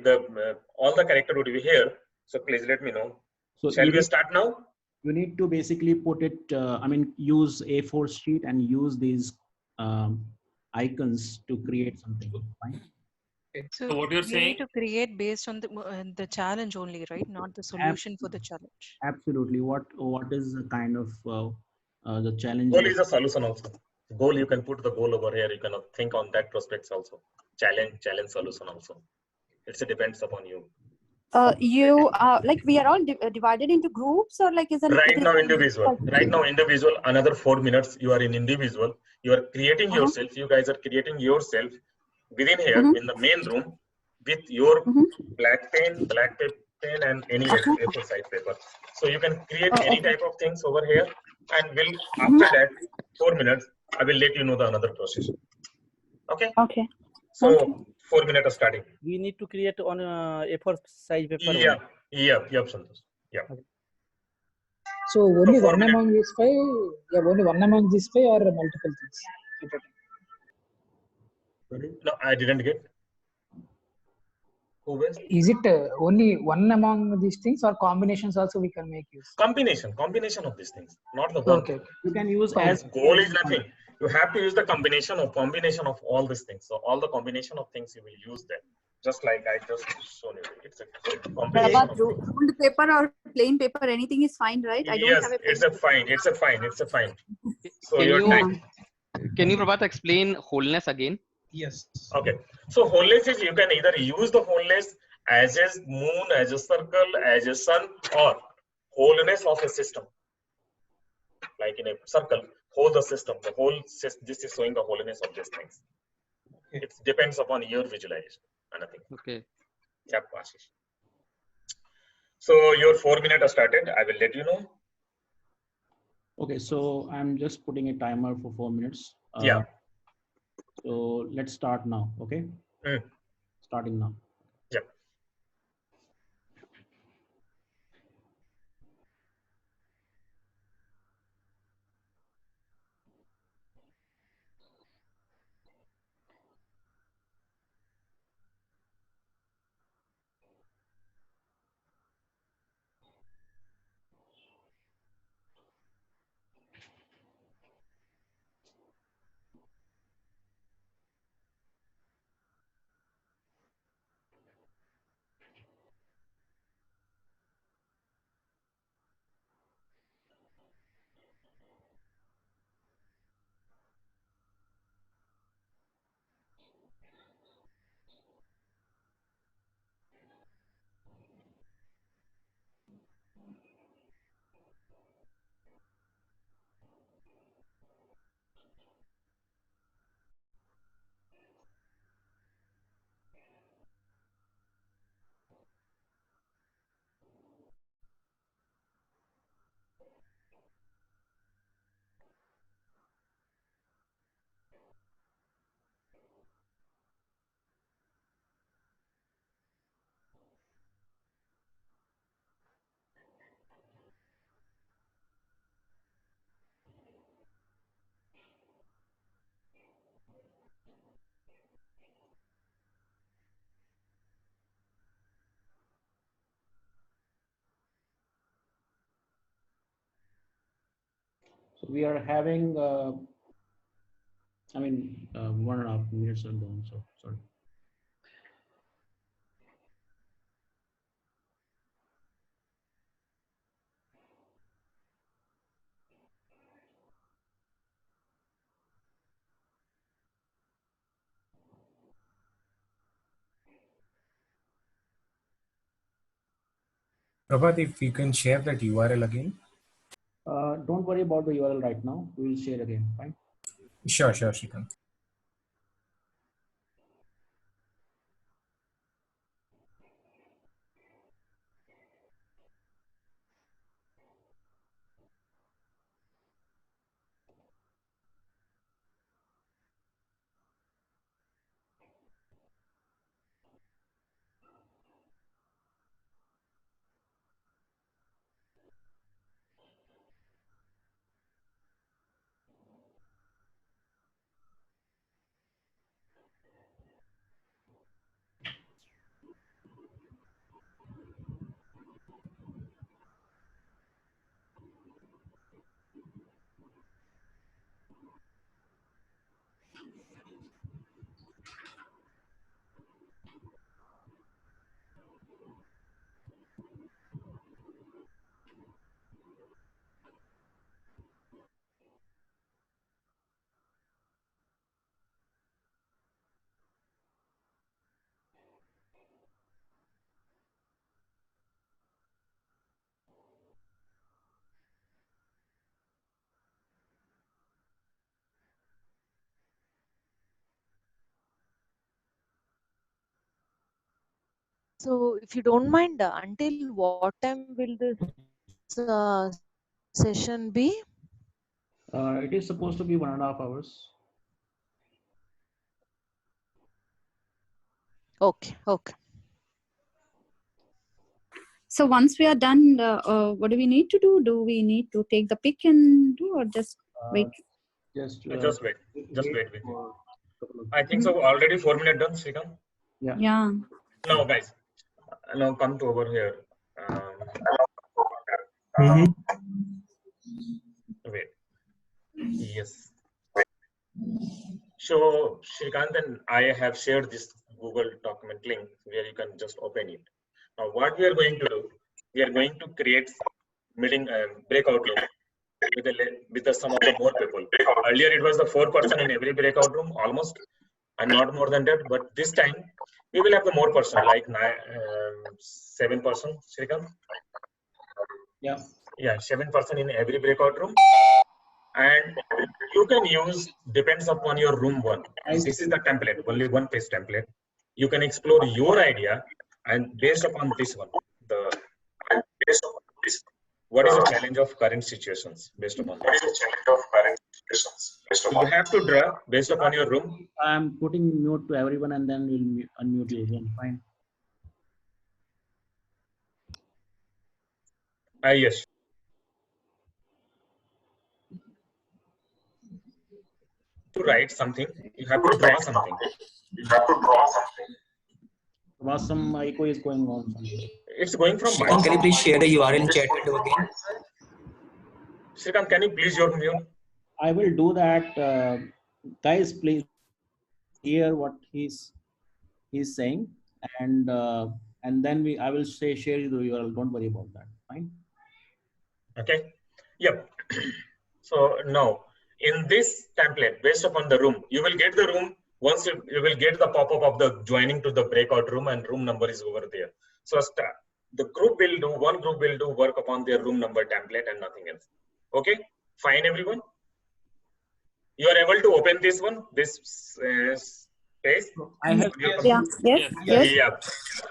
all the character would be here. So please let me know. So shall we start now? You need to basically put it. Use A4 sheet and use these icons to create something. Fine. So what you're we saying? need to create based on the challenge only, right? Not the solution for the challenge. Absolutely. What is the kind of the challenge? Goal is a solution also. Goal, you can put the goal over here. You can think on that prospects also. Challenge, solution also. It depends upon you. You like we are all divided into groups, or like is it right now individual? Right now individual. Another 4 minutes. You are in individual. You are creating yourself. You guys are creating yourself within here in the main room with your black pen, and any A4 size paper. So you can create any type of things over here, and will after that 4 minutes I will let you know the another process. Okay. Okay. So 4 minutes starting. We need to create on A4 size paper. Yeah, Santosh. Yeah. Okay. So only one among these 5. Yeah, only one among these 5 or multiple things. No, I didn't get. Is it only one among these things, or combinations also we can make use? Combination of these things, not the one. Okay. You can use as goal is nothing. You have to use the combination of all these things. So all the combination of things you will use them. Just like I just shown you. It's a combination. Ruled paper or plain paper, anything is fine, right? I don't yes, have a it's a fine. So Can you, Prabhat, explain wholeness again? Yes. Okay. So wholeness is you can either use the wholeness as a moon, as a circle, as a sun, or wholeness of a system. Like in a circle, whole the system. The whole this is showing the wholeness of these things. Okay. It depends upon your visualization. Anything. Okay. Yep, Ashish. So your 4 minutes started. I will let you know. Okay, so I'm just putting a timer for 4 minutes. Yeah. So let's start now. Okay. Starting now. Yep. So we are having, I mean, 1.5 minutes are gone, so sorry. Prabhat, if you can share that URL again. Don't worry about the URL right now. We will share again, fine? Sure, Shrikant. So, if you don't mind, until what time will this session be? It is supposed to be 1.5 hours. Okay, okay. So once we are done, what do we need to do? Do we need to take the pick and do, or just wait? Just wait. Just wait with you. I think Mm-hmm. so. Already 4 minutes done, Shrikant. Yeah. Now, guys, now come to over here. Wait. Yes. So, Shrikant and I have shared this Google document link where you can just open it. Now, what we are going to do, we are going to create meeting breakout room with the some of the more people. Earlier, it was the 4 person in every breakout room, almost, and not more than that. But this time, we will have the more person, like 7 person, Shrikant. Yeah. Yeah, 7 person in every breakout room. And you can use, depends upon your room one. This is the template, only one page template. You can explore your idea, and based upon this one, what is the challenge of current situations based upon this? So you have to draw based upon your room. I'm putting mute to everyone and then we'll unmute you again, fine? Yes. To write something, you have to draw something. Some echo is going on. It's going from Shrikant, can you please share the URL in chat window again? Shrikant, can you please your mute? I will do that. Guys, please hear what he's saying, and then I will share you the URL. Don't worry about that. Fine. Okay. Yep. So now in this template, based upon the room, you will get the room. Once you will get the pop-up of the joining to the breakout room, and room number is over there. So the group will do, one group will do work upon their room number template and nothing else. Okay, fine, everyone. You are able to open this one, this space. I have.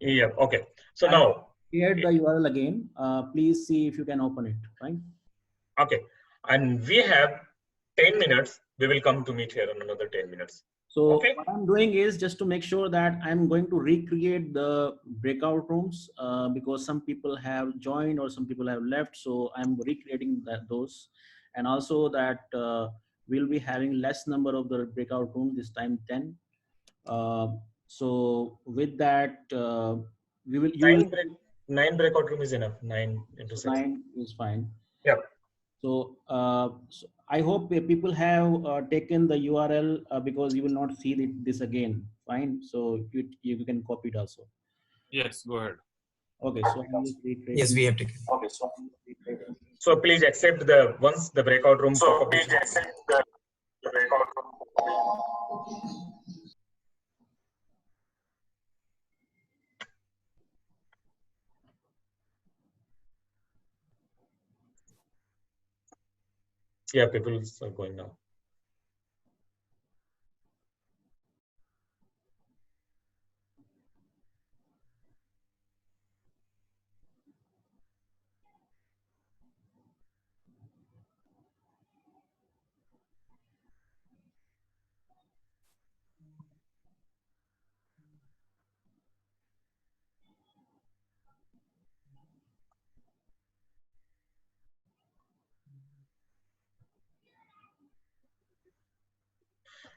Yeah. Okay. So now shared the URL again. Please see if you can open it. Fine. Okay. And we have 10 minutes. We will come to meet here in another 10 minutes. So what I'm doing is just to make sure that I'm going to recreate the breakout rooms because some people have joined or some people have left. So I'm recreating those, and also that we'll be having less number of the breakout rooms this time, 10. So with that, you will 9 breakout room is enough. 9 into 6. 9 is fine. Yep. So, so I hope people have taken the URL because you will not see this again. Fine. So you can copy it also. Yes, go ahead. Okay. So I'm just reiterating. Yes, we have taken. Okay. So please accept the once the breakout room pop-up. Please accept the breakout room. Yeah, people are going now.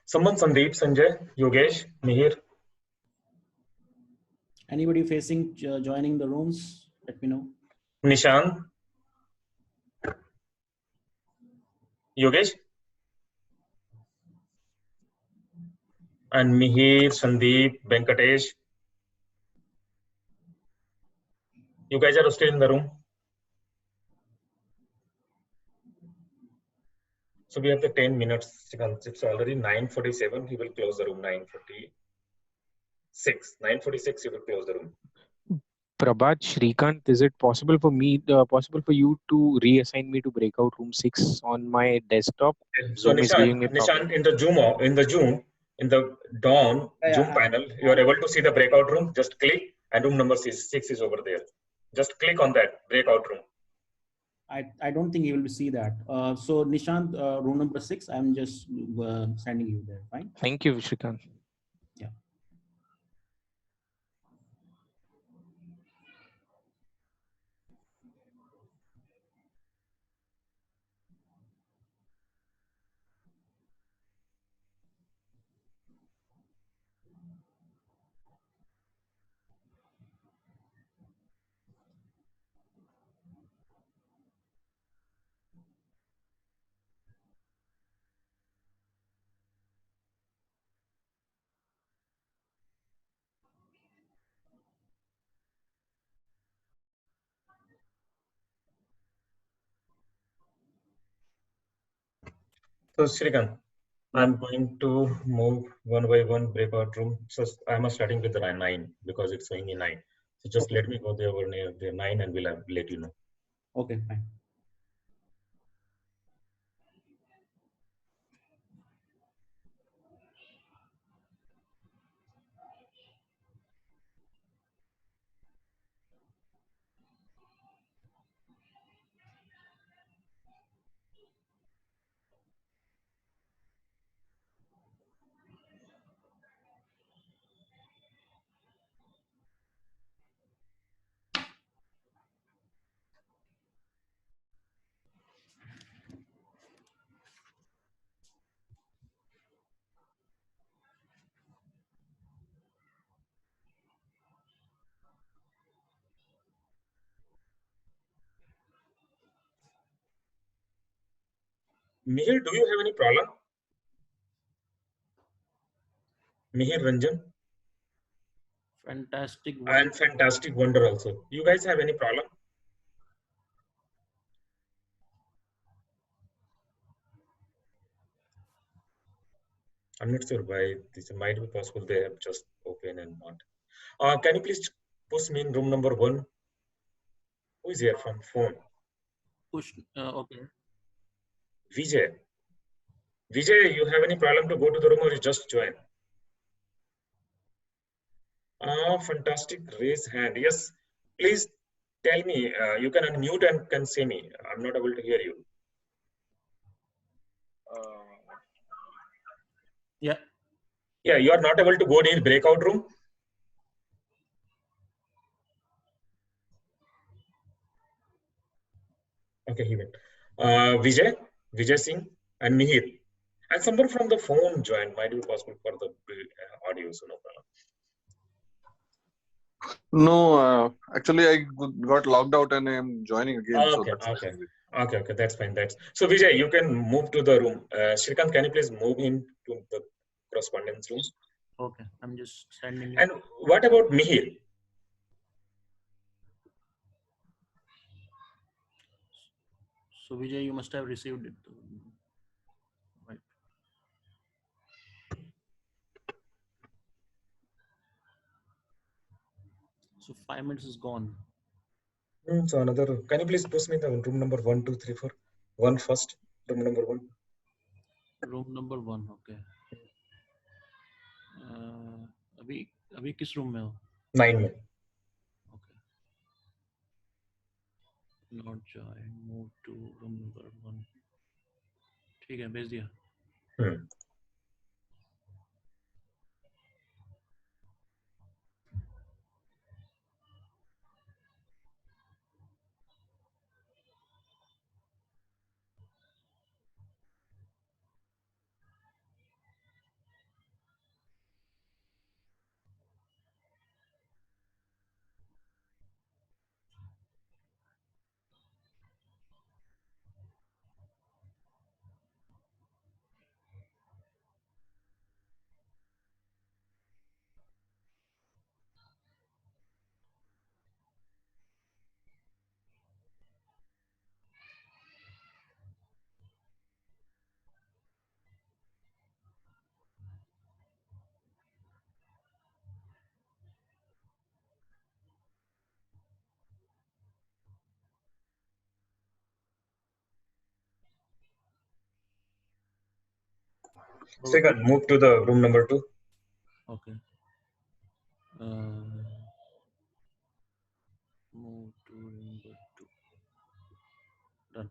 Someone, Sandeep, Sanjay, Yogesh, Mihir. Anybody facing joining the rooms? Let me know. Nishan. Yogesh. And Mihir, Sandeep, Venkatesh. You guys are still in the room. So we have the 10 minutes. It's already 9:47. He will close the room 9:46. 9:46. He will close the room. Prabhat, Shrikant, is it possible for you to reassign me to breakout room 6 on my desktop? So Nishan, in the Zoom, in the Dawn Zoom panel, you are able to see the breakout room. Just click, and room number 6 is over there. Just click on that breakout room. I don't think he will see that. So Nishant, room number 6, I'm just sending you there. Fine. Thank you, Shrikant. Yeah. So Shrikant, I'm going to move one by one breakout room. So I'm starting with the 9 because it's showing me 9. So just let me go there over near the 9 and we'll let you know. Okay, fine. Mihir, do you have any problem? Mihir Ranjan. Fantastic. And Fantastic Wonder also. You guys have any problem? I'm not sure why this might be possible. They have just open and not. Can you please push me in room number 1? Who is here from phone? Push. Okay. Vijay. Vijay, you have any problem to go to the room or you just join? Fantastic. Raise hand. Yes. Please tell me. You can unmute and can say me. I'm not able to hear you. Yeah. Yeah, you are not able to go in breakout room. Okay, he went. Vijay Singh, and Mihir. And someone from the phone joined. Might be possible for the audio, so no problem. No, actually I got logged out and I am joining again. So Okay, that's okay. Okay, that's fine. So Vijay, you can move to the room. Shrikant, can you please move into the correspondence room? Okay, I'm just sending you. And what about Mihir? So Vijay, you must have received it. Right. So 5 minutes is gone. So another. Can you please post me the room number 1, 2, 3, 4? One first. Room number 1. Room number 1. Okay. अभी किस room में हो? 9 में. Not join. Move to room number 1. ठीक है, भेज दिया. Second, move to the room number 2. Okay. Move to room number 2. Done.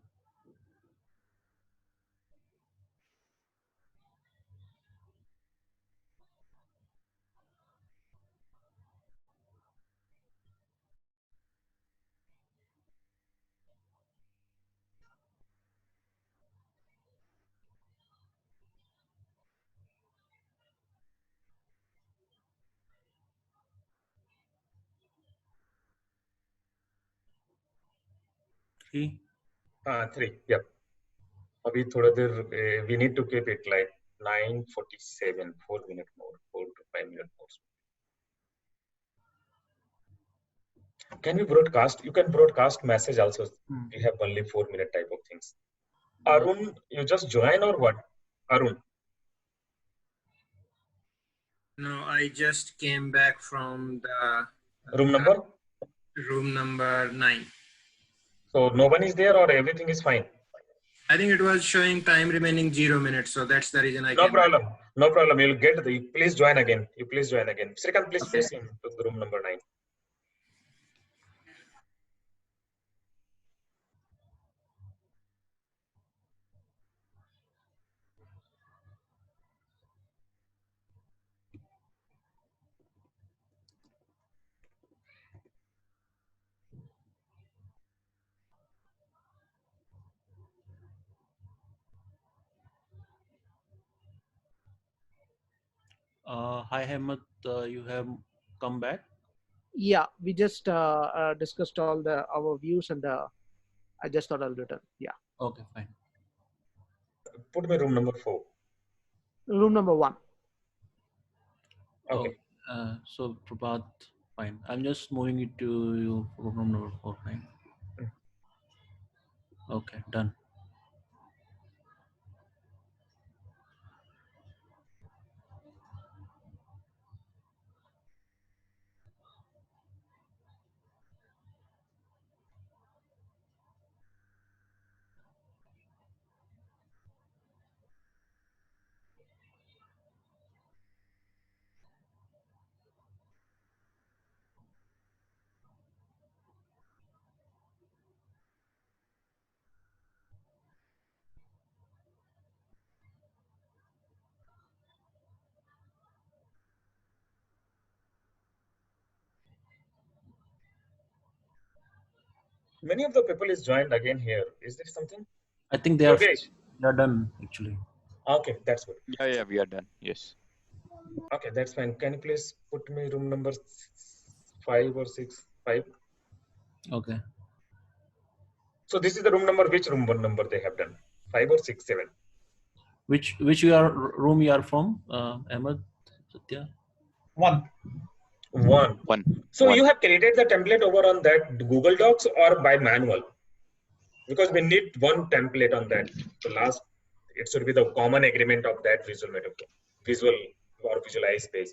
Three. 3. Yep. अभी थोड़ा देर. We need to keep it like 9:47. 4 minutes more. 4 to 5 minutes more. Can we broadcast? You can broadcast message also. We have only 4-minute type of things. Arun, you just join or what? Arun. No, I just came back from the Room number? Room number 9. So no one is there or everything is fine? I think it was showing time remaining 0 minutes, so that's the reason I No came problem. back. No problem. You'll get the. Please join again. You please join again. Srikant, please face him to the room number 9. Hi Hemant, you have come back. Yeah, we just discussed all our views, and I just thought I'll return. Yeah. Okay, fine. Put me room number 4. Room number 1. Okay. So Prabhat, fine. I'm just moving it to room number 4. Fine. Okay, done. Many of the people is joined again here. Is there something? I think they are done actually. Okay, that's good. Yeah, we are done. Yes. Okay, that's fine. Can you please put me room number 5 or 6, 5. Okay. So this is the room number. Which room number they have done? 5 or 6, 7. Which room you are from, Ahmed, Satya? 1. 1. So you have created the template over on that Google Docs or by manual? Because we need one template on that. The last, it should be the common agreement of that visual metaphor, visual or visualized page.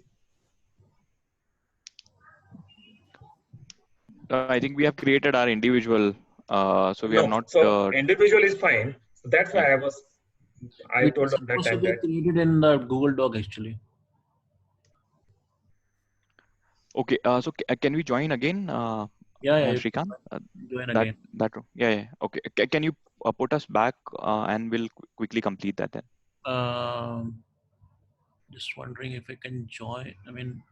I think we have created our individual, so we are not. So individual is fine. So that's why I told them that time that created in the Google Doc actually. Okay, so can we join again? Shrikant? Join again. That room. Yeah. Okay. Can you put us back and we'll quickly complete that then? Just wondering if I can join. I mean,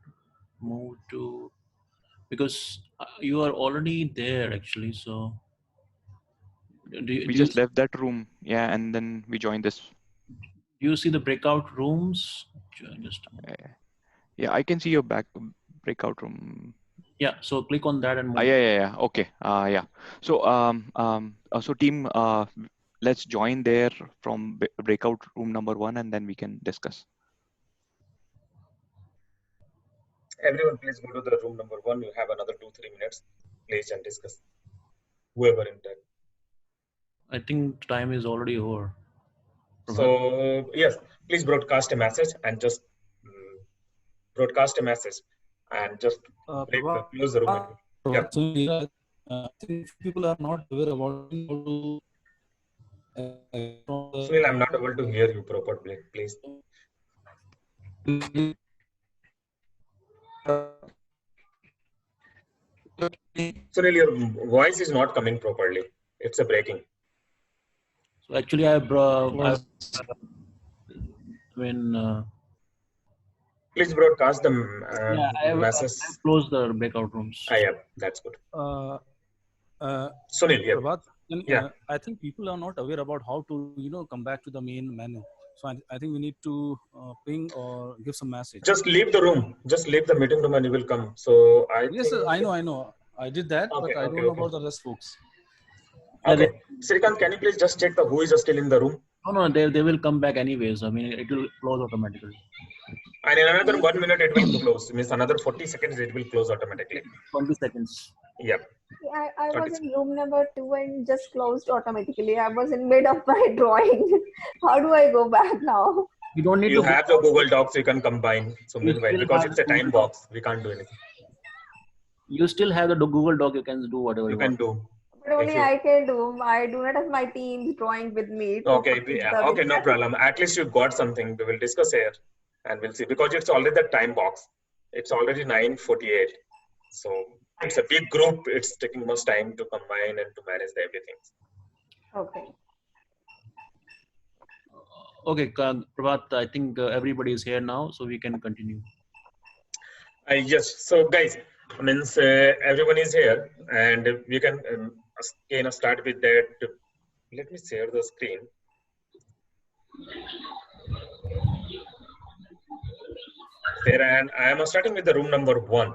move to, because you are already there actually. So we just left that room. Yeah, and then we joined this. Do you see the breakout rooms? Yeah, I can see your breakout room. Yeah, so click on that and move. Yeah. Okay. Yeah. So so team, let's join there from breakout room number 1, and then we can discuss. Everyone, please go to the room number 1. You have another 2-3 minutes, please, and discuss. Whoever in that. I think time is already over. So yes, please broadcast a message and just broadcast a message and just close the room. Yeah. So, I think people are not aware about how to. Sunil, I'm not able to hear you properly. Please. Sunil, your voice is not coming properly. It's a breaking. So actually, please broadcast the message. I closed the breakout rooms. Yeah, that's good. Sunil, yeah. I think people are not aware about how to, come back to the main menu. So I think we need to ping or give some message. Just leave the room. Just leave the meeting room and you will come. So yes, sir, I know. I did that, but I don't know about the rest folks. Okay. Shrikant, can you please just check who is still in the room? No, they will come back anyways. I mean, it will close automatically. And in another 1 minute, it will close. Means another 40 seconds, it will close automatically. 20 seconds. Yeah. I was in room number 2 and just closed automatically. I was in mid of my drawing. How do I go back now? You don't need to. You have the Google Docs, you can combine. So meanwhile, because it's a time box, we can't do anything. You still have the Google Doc, you can do whatever you can do. But only I can do. I do not have my team's drawing with me. Okay, okay, no problem. At least you got something. We will discuss here and we'll see. Because it's already the time box. It's already 9:48. So it's a big group. It's taking much time to combine and to manage everything. Okay. Okay, Prabhat, I think everybody is here now, so we can continue. Yes. So guys, means everyone is here and we can start with that. Let me share the screen. There, and I am starting with the room number 1.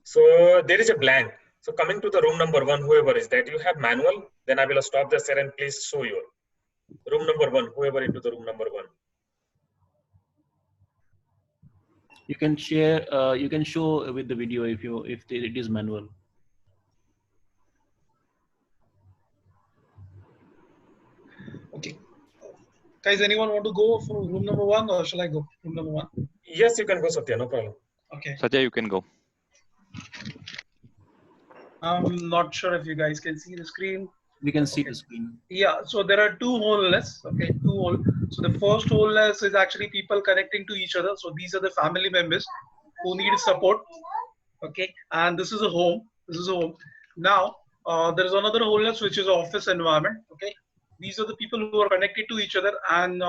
So there is a blank. So coming to the room number 1, whoever is that, you have manual, then I will stop the share and please show your room number 1, whoever into the room number 1. You can share. You can show with the video if it is manual. Okay. Guys, anyone want to go for room number 1 or shall I go? Room number 1. Yes, you can go, Satya. No problem. Okay. Satya, you can go. I'm not sure if you guys can see the screen. We can see the screen. Yeah, so there are 2 whole lists. Okay, 2 whole. So the first whole list is actually people connecting to each other. So these are the family members who need support. Okay, and this is a home. This is a home. Now there is another whole list which is office environment. Okay, these are the people who are connected to each other and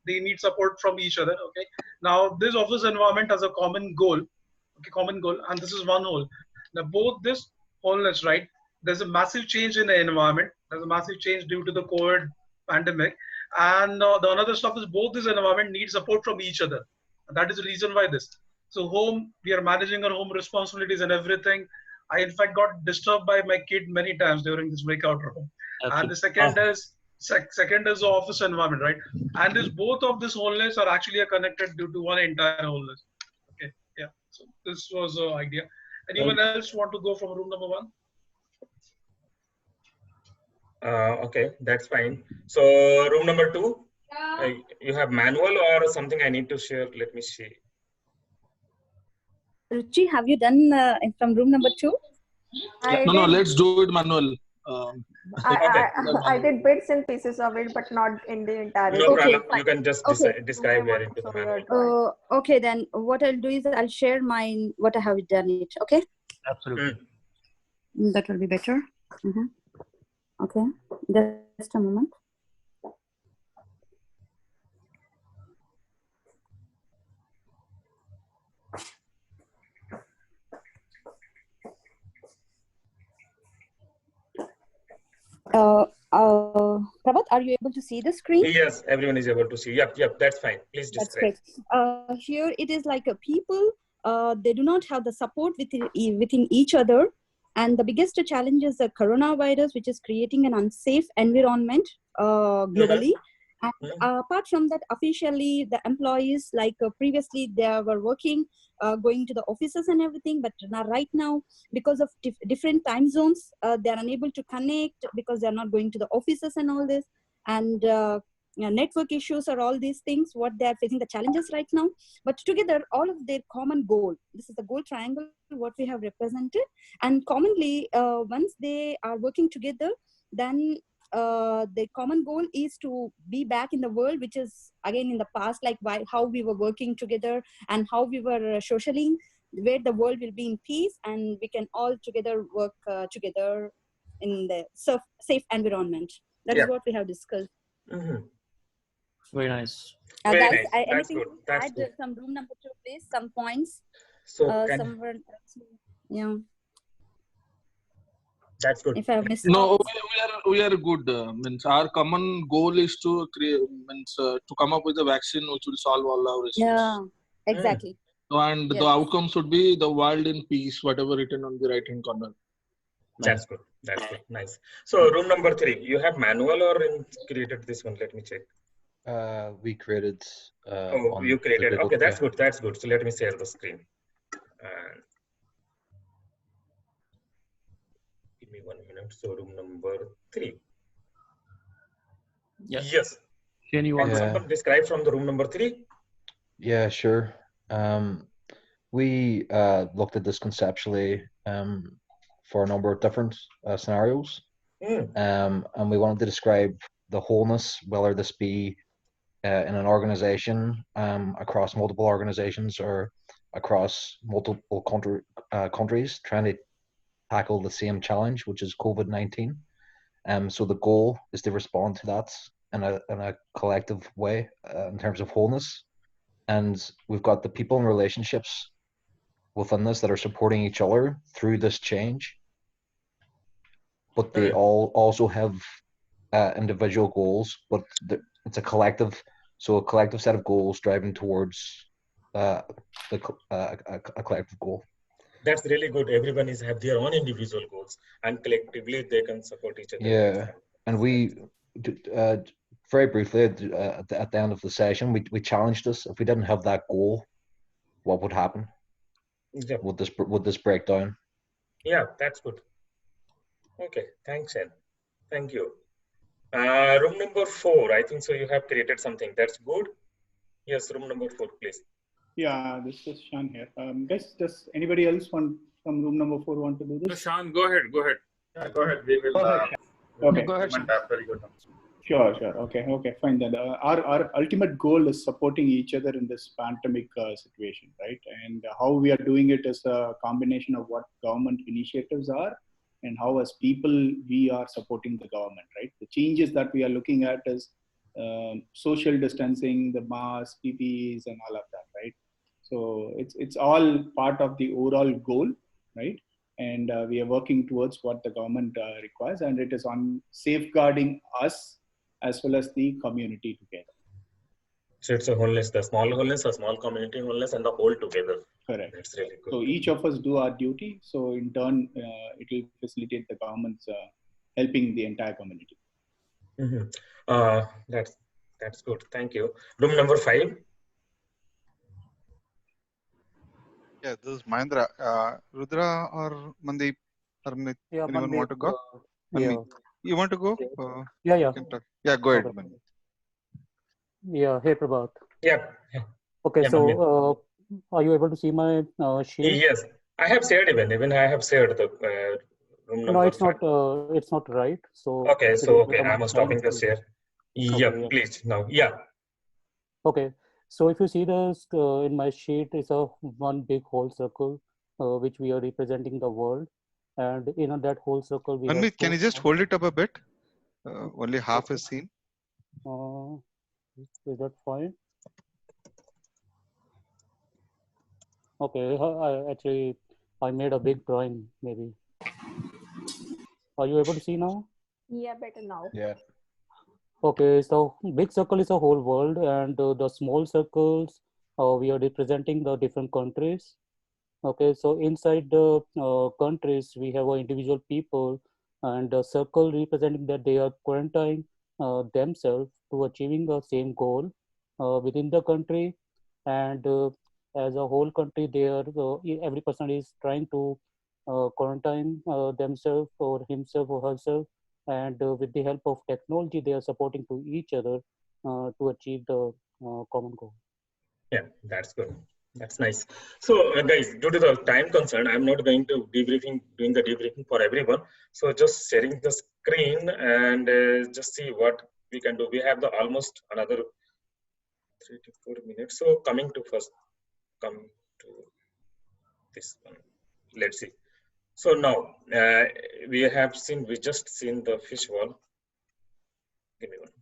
they need support from each other. Okay, now this office environment has a common goal. Okay, common goal, and this is one whole. Now both this whole list, right? There's a massive change in the environment. There's a massive change due to the COVID pandemic. And the another stuff is both this environment needs support from each other. And that is the reason why this. So home, we are managing our home responsibilities and everything. I in fact got disturbed by my kid many times during this breakout room. And the second is second is the office environment, right? And this both of this wholeness are actually connected due to one entire wholeness. Okay, yeah. So this was the idea. Anyone else want to go from room number 1? Okay, that's fine. So room number 2, you have manual or something I need to share? Let me see. Ruchi, have you done from room number 2? No, let's do it manual. I did bits and pieces of it, but not in the entirety. No problem. You can just describe where into the manual. Okay, then what I'll do is I'll share mine, what I have done it. Okay? Absolutely. That will be better. Okay, just a moment. Prabhat, are you able to see the screen? Yes, everyone is able to see. Yep, that's fine. Please describe. That's great. Here it is like a people, they do not have the support within each other. And the biggest challenge is the coronavirus, which is creating an unsafe environment globally. And apart from that, officially, the employees, like previously, they were working, going to the offices and everything. But now, right now, because of different time zones, they are unable to connect because they are not going to the offices and all this. And network issues are all these things, what they are facing, the challenges right now. But together, all of their common goal, this is the goal triangle, what we have represented. And commonly, once they are working together, then the common goal is to be back in the world, which is again in the past, like how we were working together and how we were socially, where the world will be in peace and we can all together work together in the safe environment. That is what we have discussed. Very nice. Guys, nice. Anything Good. to add from room number 2, please? Some points. So somewhere, yeah. That's good. If I have missed No, we are good. Means our common goal is to create, to come up with a vaccine which will solve all our issues. Yeah, exactly. So, and the outcome should be the world in peace, whatever written on the right hand corner. That's good. That's good. Nice. So room number 3, you have manual or created this one? Let me check. We created. You created. Okay, that's good. That's good. So let me share the screen. Give me 1 minute. So room number 3. Yes. Can you someone describe from the room number 3? Yeah, sure. We looked at this conceptually for a number of different scenarios, and we wanted to describe the wholeness, whether this be in an organization, across multiple organizations, or across multiple countries, trying to tackle the same challenge, which is COVID-19. So the goal is to respond to that in a collective way in terms of wholeness. And we've got the people and relationships within this that are supporting each other through this change, but they all also have individual goals, but it's a collective, so a collective set of goals driving towards a collective goal. That's really good. Everyone have their own individual goals, and collectively they can support each other. Yeah, and we very briefly at the end of the session, we challenged us, if we didn't have that goal, what would happen? Yeah. Would this break down? Yeah, that's good. Okay, thanks, Ed. Thank you. Room number 4, I think so you have created something. That's good. Yes, room number 4, please. Yeah, this is Shan here. Guys, does anybody else from room number 4 want to do this? So Shan, go ahead. Yeah, go ahead. We will. Okay. Go ahead. After you go. Sure. Okay, fine then. Our ultimate goal is supporting each other in this pandemic situation, right? And how we are doing it is a combination of what government initiatives are and how as people we are supporting the government, right? The changes that we are looking at is social distancing, the masks, PPEs and all of that, right? So it's all part of the overall goal, right? And we are working towards what the government requires, and it is on safeguarding us as well as the community together. So it's a wholeness, the small wholeness, a small community wholeness, and the whole together. Correct. That's really good. So each of us do our duty. So in turn, it will facilitate the government's helping the entire community. That's good. Thank you. Room number 5. Yeah, this is Mahendra. Rudra or Mandeep or Amit, Yeah, anyone Mandeep, want to go? yeah. You want to go? Yeah. You can talk. Yeah, go ahead. Okay. Mandeep. Yeah, hey Prabhat. Yeah. Okay, Yeah, so are you able to see my sheet? Yes, I have shared even I have shared the room number. No, it's not right. So okay, so okay, I'm stopping the share. Yeah, Okay, yeah. please now. Yeah. Okay, so if you see this in my sheet, it's a one big whole circle, which we are representing the world, and in that whole circle we have Manmeet, can two you just hold it up a bit? Only half is seen. Is that fine? Okay, I made a big drawing maybe. Are you able to see now? Yeah, better now. Yeah. Okay, so big circle is a whole world, and the small circles we are representing the different countries. Okay, so inside the countries we have individual people, and the circle representing that they are quarantining themselves to achieving the same goal within the country, and as a whole country, they are every person is trying to quarantine themselves or himself or herself, and with the help of technology, they are supporting to each other to achieve the common goal. Yeah, that's good. That's nice. So guys, due to the time concern, I'm not going to doing the debriefing for everyone. So just sharing the screen and just see what we can do. We have the almost another 3 to 4 minutes. So come to this one. Let's see. So now we just seen the fish wall. Give me one.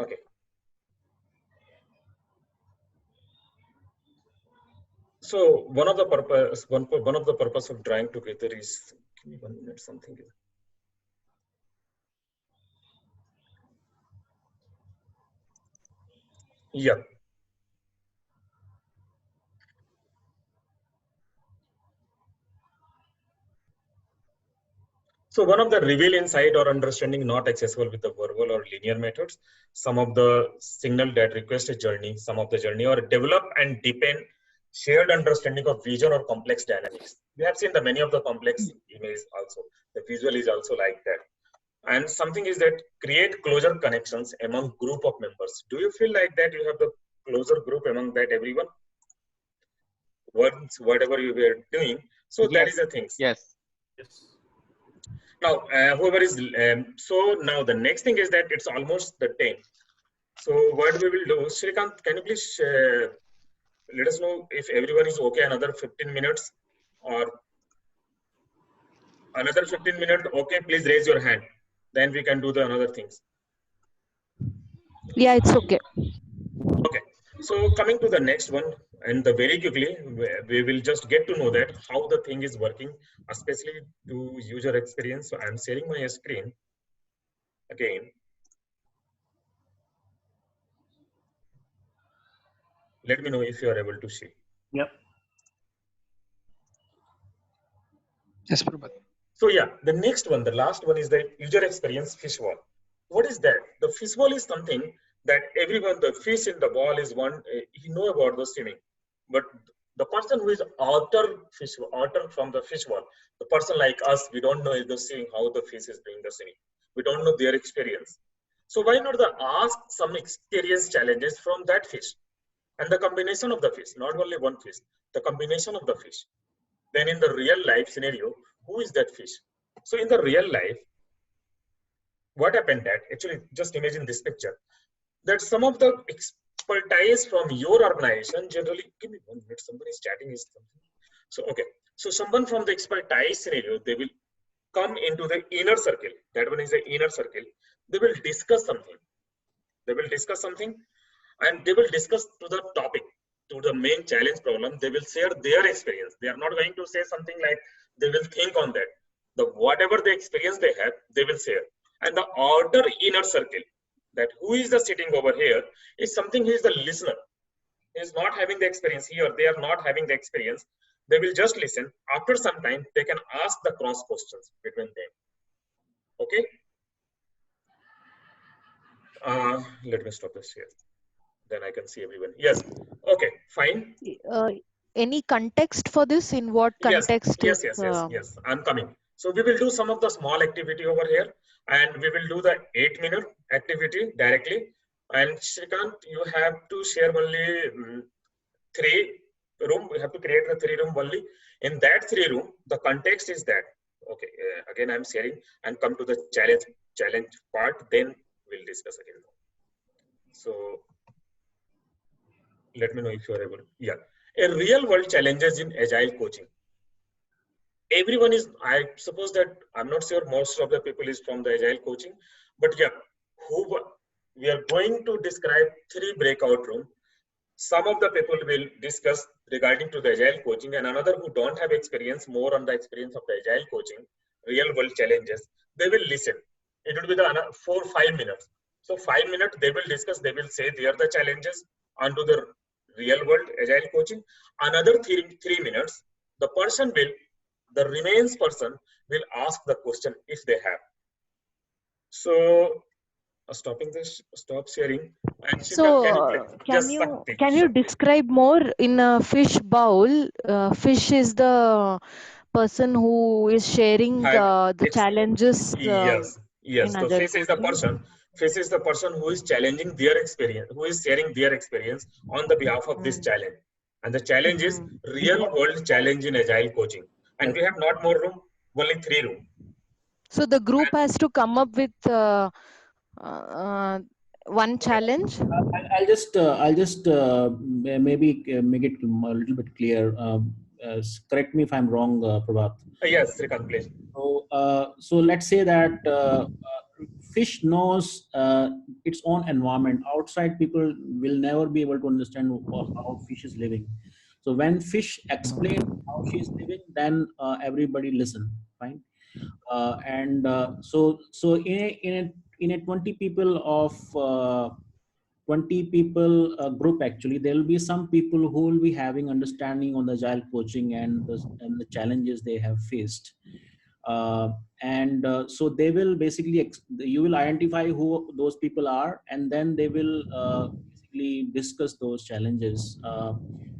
Okay. So one of the purpose of drawing together is, give me 1 minute, something. Yeah. So one of the reveal insight or understanding not accessible with the verbal or linear methods, some of the signal that request a journey, some of the journey, or develop and deepen shared understanding of vision or complex dynamics. We have seen the many of the complex images also. The visual is also like that. And something is that create closer connections among group of members. Do you feel like that you have the closer group among that everyone? Whatever you were doing. So yes. That is the thing. Yes. Now, whoever is, so now the next thing is that it's almost the 10. So what we will do, Shrikant, can you please let us know if everyone is okay, another 15 minutes or another 15 minutes, okay, please raise your hand. Then we can do the another things. Yeah, it's okay. Okay, so coming to the next one, and very quickly, we will just get to know that how the thing is working, especially to user experience. So I'm sharing my screen again. Let me know if you are able to see. Yep. Yes, Prabhat. So yeah, the next one, the last one is the user experience fish wall. What is that? The fish wall is something that everyone, the fish in the wall is one, he know about the swimming, but the person who is outer from the fish wall, the person like us, we don't know the swimming, how the fish is doing the swimming. We don't know their experience. So why not ask some experience challenges from that fish? And the combination of the fish, not only one fish, the combination of the fish. Then in the real life scenario, who is that fish? So in the real life, what happened that, actually just imagine this picture, that some of the expertise from your organization, generally, give me 1 minute, somebody is chatting is something. So, okay. So someone from the expertise scenario, they will come into the inner circle. That one is the inner circle. They will discuss something. And they will discuss to the topic, to the main challenge problem. They will share their experience. They are not going to say something like they will think on that. Whatever the experience they have, they will share. And the outer inner circle, that who is the sitting over here is something he is the listener. He is not having the experience here. They are not having the experience. They will just listen. After some time, they can ask the cross questions between them. Okay. Let me stop this here. Then I can see everyone. Yes. Okay. Fine. Any context for this? In what context? Yes. I'm coming. So we will do some of the small activity over here, and we will do the 8-minute activity directly. And Shrikant, you have to share only 3 room. We have to create the 3 room only. In that 3 room, the context is that. Okay. Again, I'm sharing and come to the challenge part. Then we'll discuss again. So let me know if you are able. Yeah. A real world challenges in agile coaching. Everyone is, I suppose that I'm not sure most of the people is from the agile coaching, but yeah, we are going to describe 3 breakout room. Some of the people will discuss regarding to the agile coaching, and another who don't have experience, more on the experience of the agile coaching, real world challenges, they will listen. It will be the 4 or 5 minutes. So 5 minutes they will discuss, they will say they are the challenges onto the real world agile coaching. Another 3 minutes, the remains person will ask the question if they have. So stopping this, stop sharing. And So can you describe more in a fish bowl? Fish is the person who is sharing the challenges. Yes. So fish is the person. Fish is the person who is challenging their experience, who is sharing their experience on the behalf of this challenge. And the challenge is real world challenge in agile coaching. And we have not more room, only 3 room. So the group has to come up with one challenge. I'll just maybe make it a little bit clear. Correct me if I'm wrong, Prabhat. Yes, Shrikant, please. So let's say that fish knows its own environment. Outside people will never be able to understand how fish is living. So when fish explains how she is living, then everybody listen, fine. So in a 20 people of 20 people group, actually there will be some people who will be having understanding on the agile coaching and the challenges they have faced. So they will basically you will identify who those people are, and then they will basically discuss those challenges,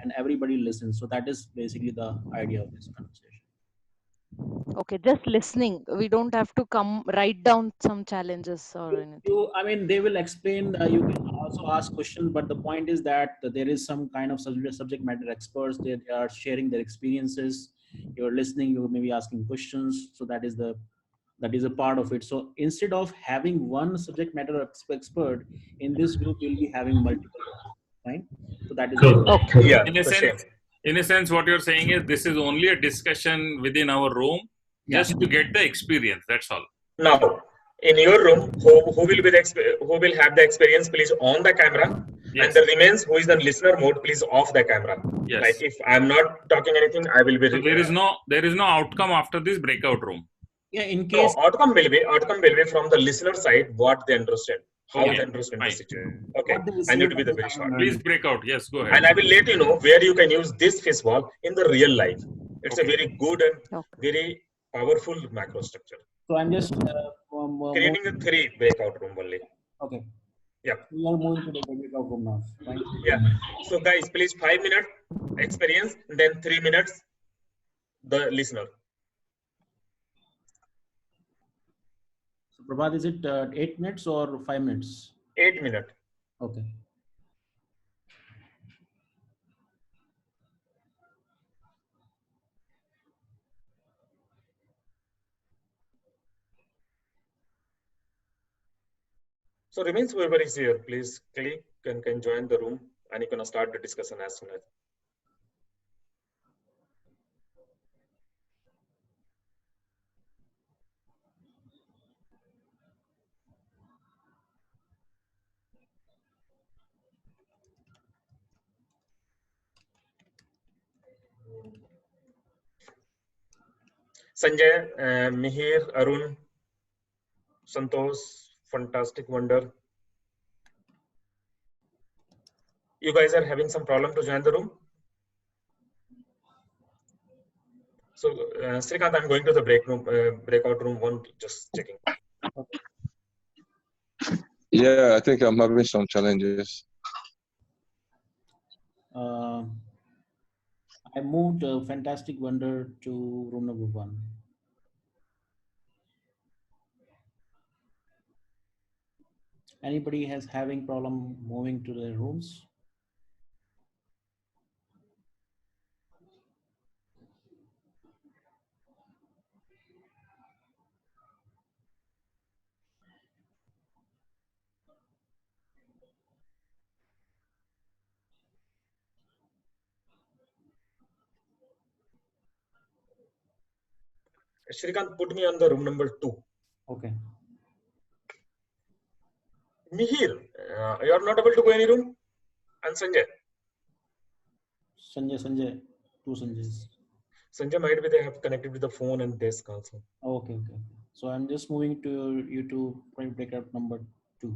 and everybody listens. So that is basically the idea of this conversation. Okay, just listening. We don't have to write down some challenges or anything. I mean, they will explain. You can also ask questions, but the point is that there is some kind of subject matter experts. They are sharing their experiences. You're listening. You may be asking questions. So that is a part of it. So instead of having one subject matter expert in this group, you'll be having multiple, right? So that is okay. Yeah. In a sense, what you're saying is this is only a discussion within our room, just to get the experience. That's all. Now, in your room, who will have the experience? Please on the camera, and the remains who is the listener mode, please off the camera. Yes. Like if I'm not talking anything, I will be. So there is no outcome after this breakout room. Yeah, in case outcome will be from the listener side what they understand. How they understand the situation. Okay, and it will be the very short. Please break out. Yes, go ahead. And I will let you know where you can use this fish ball in the real life. It's a very good and very powerful macro structure. So I'm just creating a 3 breakout room only. Okay. Yeah. We are moving to the breakout room now. Right? Yeah. So guys, please 5 minutes experience, then 3 minutes the listener. Prabhat, is it 8 minutes or 5 minutes? 8 minutes. Okay. So remains whoever is here, please click and can join the room, and you can start the discussion as soon as. Sanjay, Mihir, Arun, Santosh, fantastic wonder. You guys are having some problem to join the room? So, Srikanth, I'm going to the breakout room 1, just checking. Yeah, I think I'm having some challenges. I moved Fantastic Wonder to room number 1. Anybody has having problem moving to their rooms? Shrikant, put me on the room number 2. Okay. Mihir, you are not able to go any room? And Sanjay? Sanjay, 2 Sanjays. Sanjay might be they have connected with the phone and desk also. Okay. So I'm just moving to you to breakout number 2.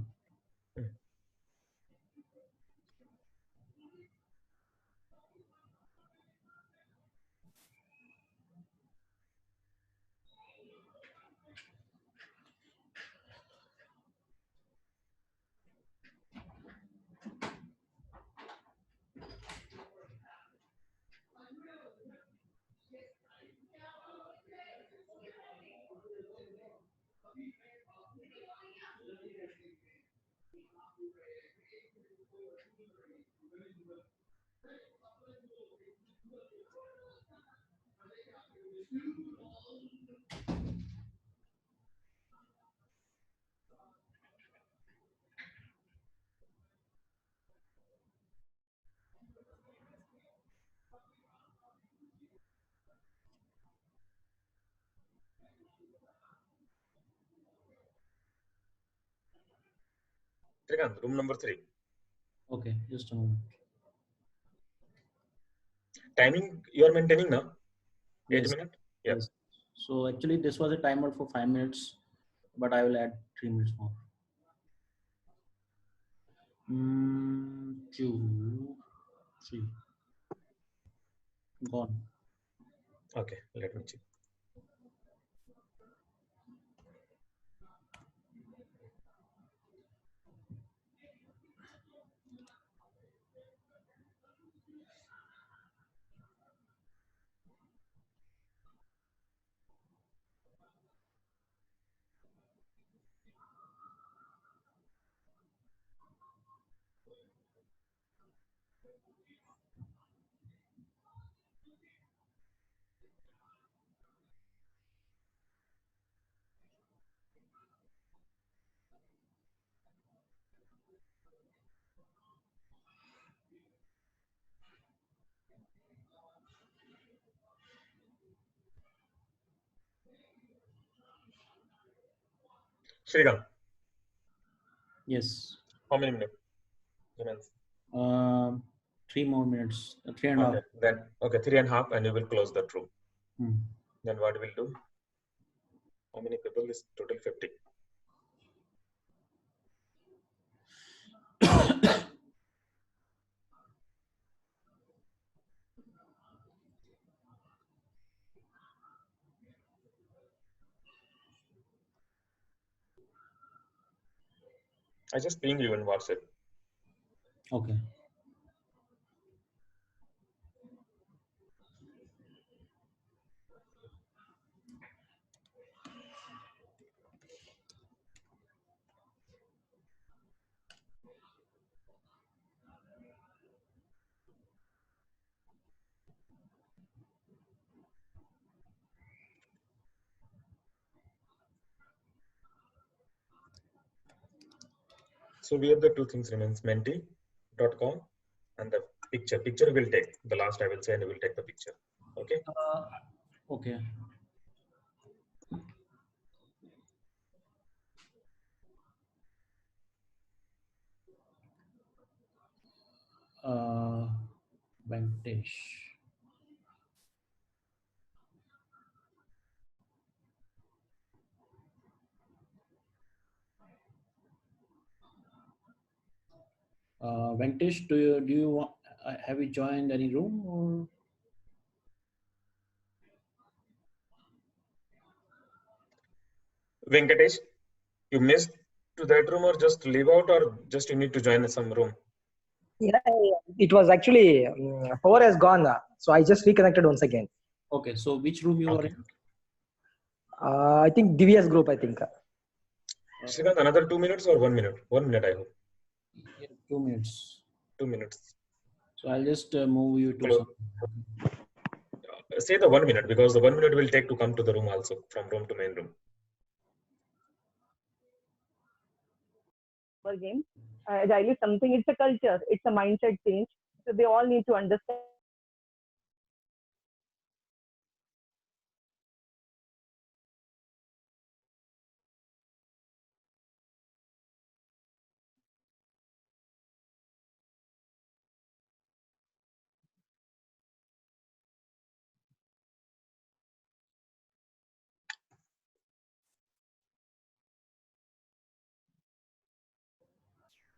Shrikant, room number 3. Okay, just a moment. Timing you are maintaining now? 8 Yes. minutes? Yeah. Yes. So actually this was a timer for 5 minutes, but I will add 3 minutes more. 2, 3. Gone. Okay, let me check. Shrikant. Yes. How many minutes? 3 more minutes. 3.5. Okay, then 3.5, and you will close that room. Hmm. Then what we'll do? How many people is total? 50. I just ping you in WhatsApp. Okay. So we have the 2 things remains, menti.com and the picture. Picture will take the last I will say, and you will take the picture. Okay. Okay. Venkatesh. Venkatesh, do you want, have you joined any room or? Venkatesh, you missed to that room or just leave out or just you need to join some room? Yeah, it was actually power has gone, so I just reconnected once again. Okay, so which room you are in? I think Divya's group, I think. Shrikant, another 2 minutes or 1 minute? 1 minute, I hope. Yeah, 2 minutes. 2 minutes. So I'll just move you to some. Say the 1 minute because the 1 minute will take to come to the room also, from room to main room. Game. Agile is something, it's a culture, it's a mindset change. So they all need to understand.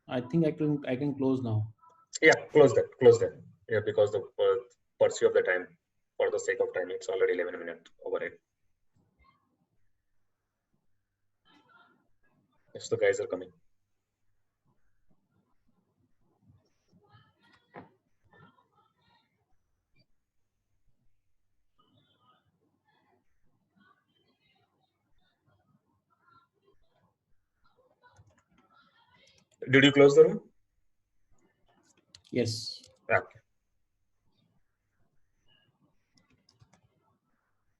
I think I can close now. Yeah, close that. Yeah, because the pursuit of the time, for the sake of time, it's already 11 minutes over it. Yes, the guys are coming. Did you close the room? Yes. Okay.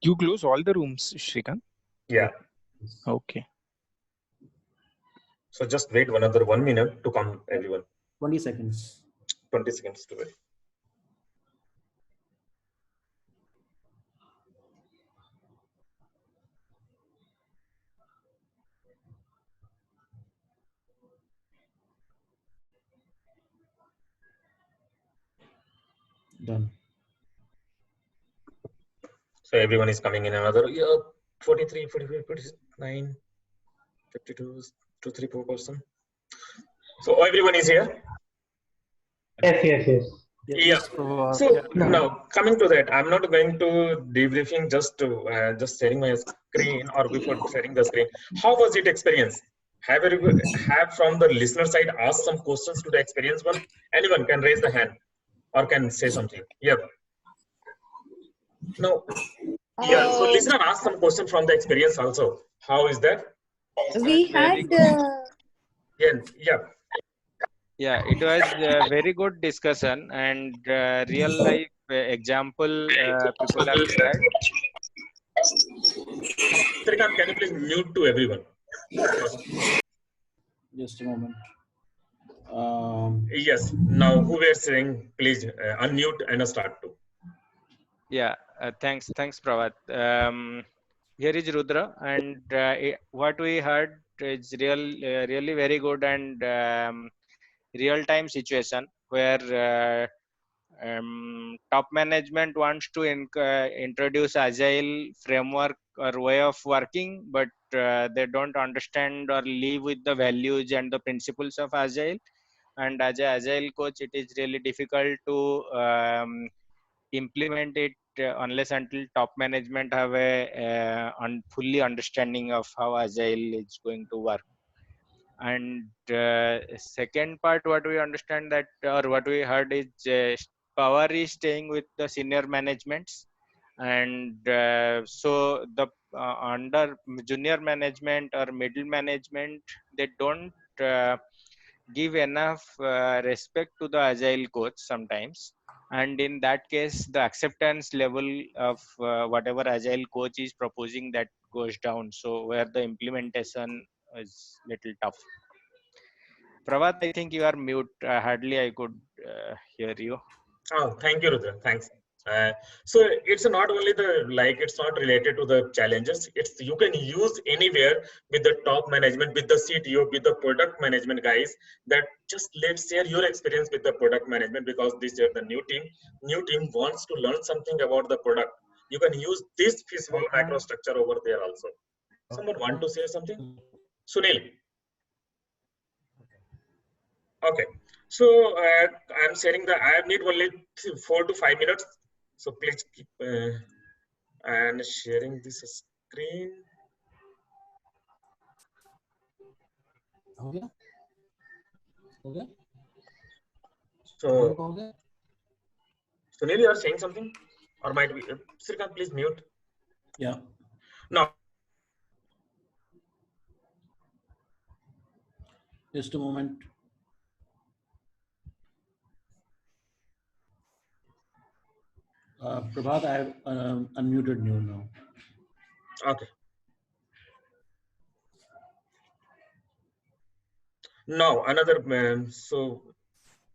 You close all the rooms, Shrikant? Yeah. Okay. So just wait another 1 minute to come, everyone. 20 seconds. 20 seconds to wait. Done. So everyone is coming in another 43, 45, 49, 52, 2, 3, 4%. So everyone is here? Yes. Yeah. So now coming to that, I'm not going to debriefing just to just sharing my screen or before sharing the screen. How was it experience? Have from the listener side asked some questions to the experience one? Anyone can raise the hand or can say something. Yeah. No. Yeah. So listener asked some question from the experience also. How is that? We had. Yeah. Yeah, it was a very good discussion and real life example people have shared. Shrikant, can you please mute to everyone? Just a moment. Yes. Now, who were saying, please unmute and start to. Yeah. Thanks, Pravat. Here is Rudra, and what we heard is really very good and real-time situation where top management wants to introduce agile framework or way of working, but they don't understand or live with the values and the principles of agile. And as an agile coach, it is really difficult to implement it unless until top management have a fully understanding of how agile is going to work. And second part, what we understand that or what we heard is power is staying with the senior managements, and so the under junior management or middle management, they don't give enough respect to the agile coach sometimes, and in that case the acceptance level of whatever agile coach is proposing, that goes down, so where the implementation is little tough. Pravat, I think you are mute. Hardly I could hear you. Oh, thank you, Rudra. Thanks. So it's not only it's not related to the challenges. It's you can use anywhere with the top management, with the CTO, with the product management guys. That just let's share your experience with the product management, because this year the new team wants to learn something about the product. You can use this fishbowl macro structure over there also. Someone want to say something? Sunil. Okay. So I'm sharing I need only 4 to 5 minutes. So please keep and sharing this screen. Okay. Okay. So Sunil, you are saying something, or might be Srikanth, please mute. Yeah. No. Just a moment. Prabhat, I have unmuted you now. Okay. Now another so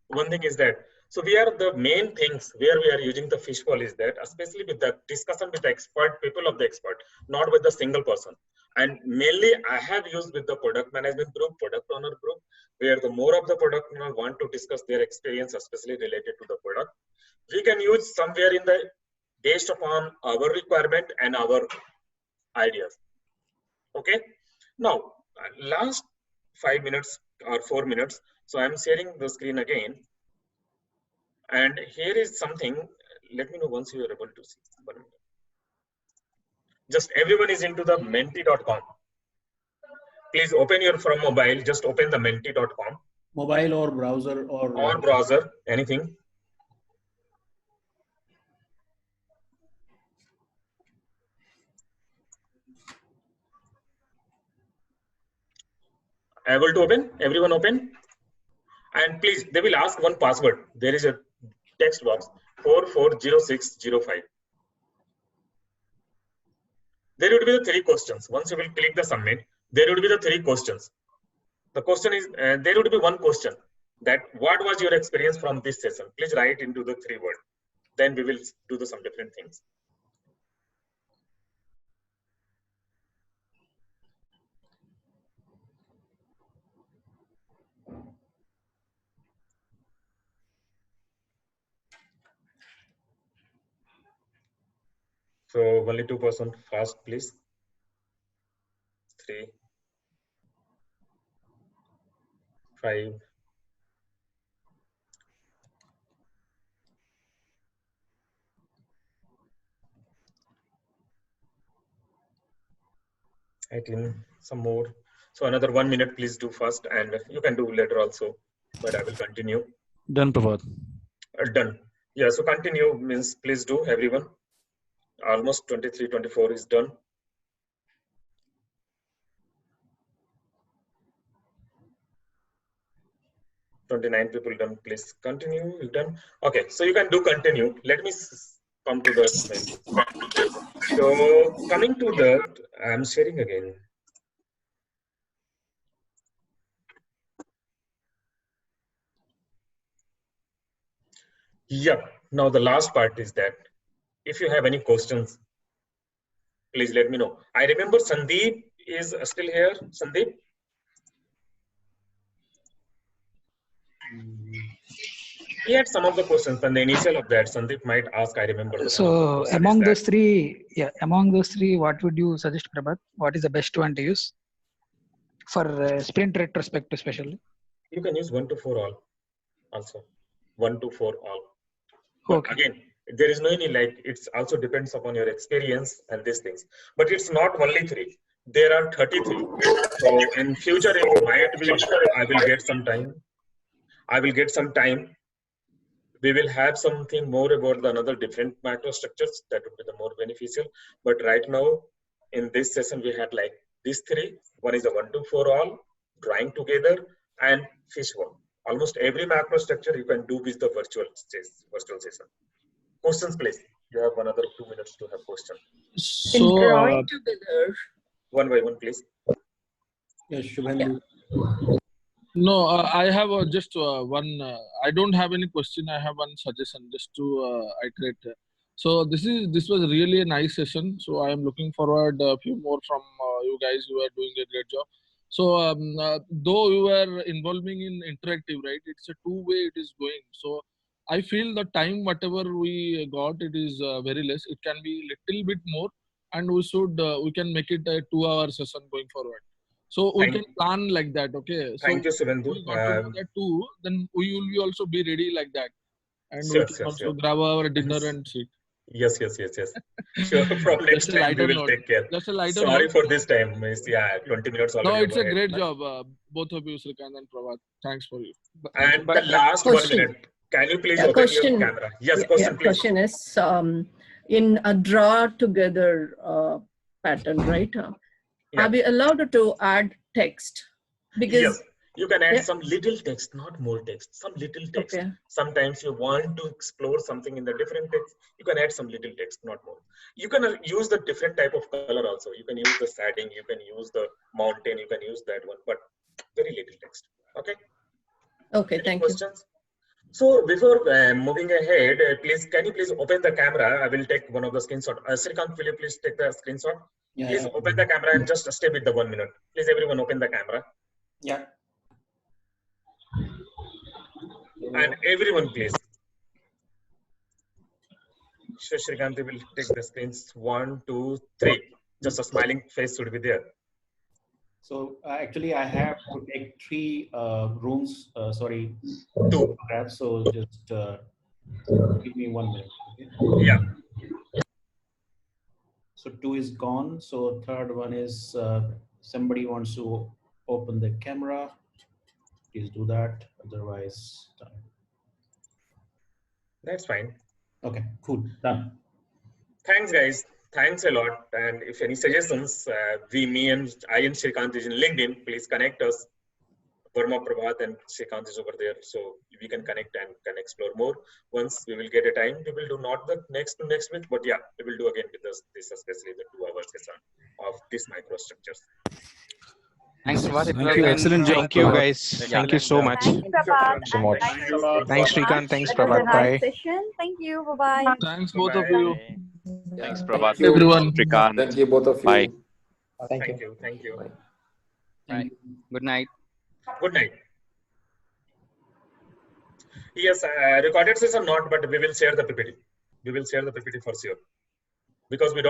one thing is that we are the main things where we are using the fishbowl is that especially with the discussion with the expert people of the expert, not with the single person. And mainly I have used with the product management group, product owner group, where the more of the product owner want to discuss their experience, especially related to the product. We can use somewhere in the based upon our requirement and our ideas. Okay. Now last 5 minutes or 4 minutes. So I'm sharing the screen again. And here is something, let me know once you are able to see. Just everyone is into the menti.com. Please open your from mobile, just open the menti.com. Mobile or browser or browser, anything. Able to open? Everyone open? And please, they will ask one password. There is a text box 440605. There would be the 3 questions. Once you will click the submit, there would be the 3 questions. The question is, there would be one question that what was your experience from this session? Please write into the 3 words. Then we will do some different things. So only 2% fast, please. 3, 5. I think some more. So another 1 minute, please do first, and you can do later also, but I will continue. Done, Prabhat. Done. Yeah, so continue means please do everyone. Almost 23, 24 is done. $29 people done. Please continue. You done? Okay, so you can do continue. Let me come to the. So coming to the, I'm sharing again. Yeah. Now the last part is that if you have any questions, please let me know. I remember Sandeep is still here. Sandeep. He had some of the questions, and the initial of that, Sandeep might ask. I remember. So among those three, what would you suggest, Prabhat? What is the best one to use for sprint retrospective, especially? You can use 1 to 4 all, also 1 to 4 all. But okay. Again, there is no any it's also depends upon your experience and these things. But it's not only 3. There are 33. So in future, it might be I will get some time. We will have something more about another different microstructures that would be the more beneficial. But right now, in this session, we had these 3. One is a 1 to 4 all, drawing together, and fishbowl. Almost every macrostructure you can do with the virtual session. Questions, please. You have another 2 minutes to have questions. So drawing together. One by one, please. Yes, Shubhendu. No, I have just one. I don't have any question. I have one suggestion just to iterate. So this was really a nice session. So I am looking forward a few more from you guys who are doing a great job. So though you are involving in interactive, right? It's a 2-way it is going. So I feel the time whatever we got, it is very less. It can be little bit more, and we can make it a 2-hour session going forward. So we can plan like that, okay? So thank you, Subhendu. We got to know that too. Then we will be also be ready like that, and Sure, we can also grab our dinner and sit. Yes. Sure, from next time we will take care. Just a lighter Sorry note. for this time. 20 minutes already. No, it's a great job, both of you, Srikanth and Prabhat. Thanks for you. And the last 1 minute, can you please open your camera? Yes, question, please. Question is, in a draw together pattern, right? Are we allowed to add text? Because yes, you can add some little text, not more text, some little text. Okay. Sometimes you want to explore something in the different text, you can add some little text, not more. You can use the different type of color also. You can use the setting, you can use the mountain, you can use that one, but very little text. Okay. Okay, thank questions? So before moving ahead, can you please open the camera? I will take one of the screenshot. Srikanth, will you please take the screenshot? Yeah, please open the camera and just stay with the 1 minute. Please, everyone, open the camera. Yeah. And everyone, please. Srikanth will take the screens. 1, 2, 3. Just a smiling face should be there. So actually, I have to take 3 rooms. Sorry, 2. So just give me 1 minute. Okay? Yeah. So 2 is gone. So third one is somebody wants to open the camera. Please do that. Otherwise, done. That's fine. Okay, cool. Done. Thanks, guys. Thanks a lot. And if any suggestions, I and Srikanth is in LinkedIn. Please connect us. Verma, Prabhat, and Srikanth is over there, so we can connect and can explore more. Once we will get a time, we will do not the next week, but yeah, we will do again with this, especially the 2 hours session of these microstructures. Thanks, Prabhat. Thank you. Excellent job. Thank you, guys. Thank you so much. Thanks, Prabhat. So much. Thanks, Srikanth. Thanks, That was Prabhat. a nice Bye. session. Thank you. Bye-bye. Thanks, both of you. Thanks, Prabhat. Thank you, everyone. Srikanth. Thank you, both of you. Bye. Thank you. Right. Good night. Good night. Yes, recorded session not, but we will share the PPT. We will share the PPT for sure, because we don't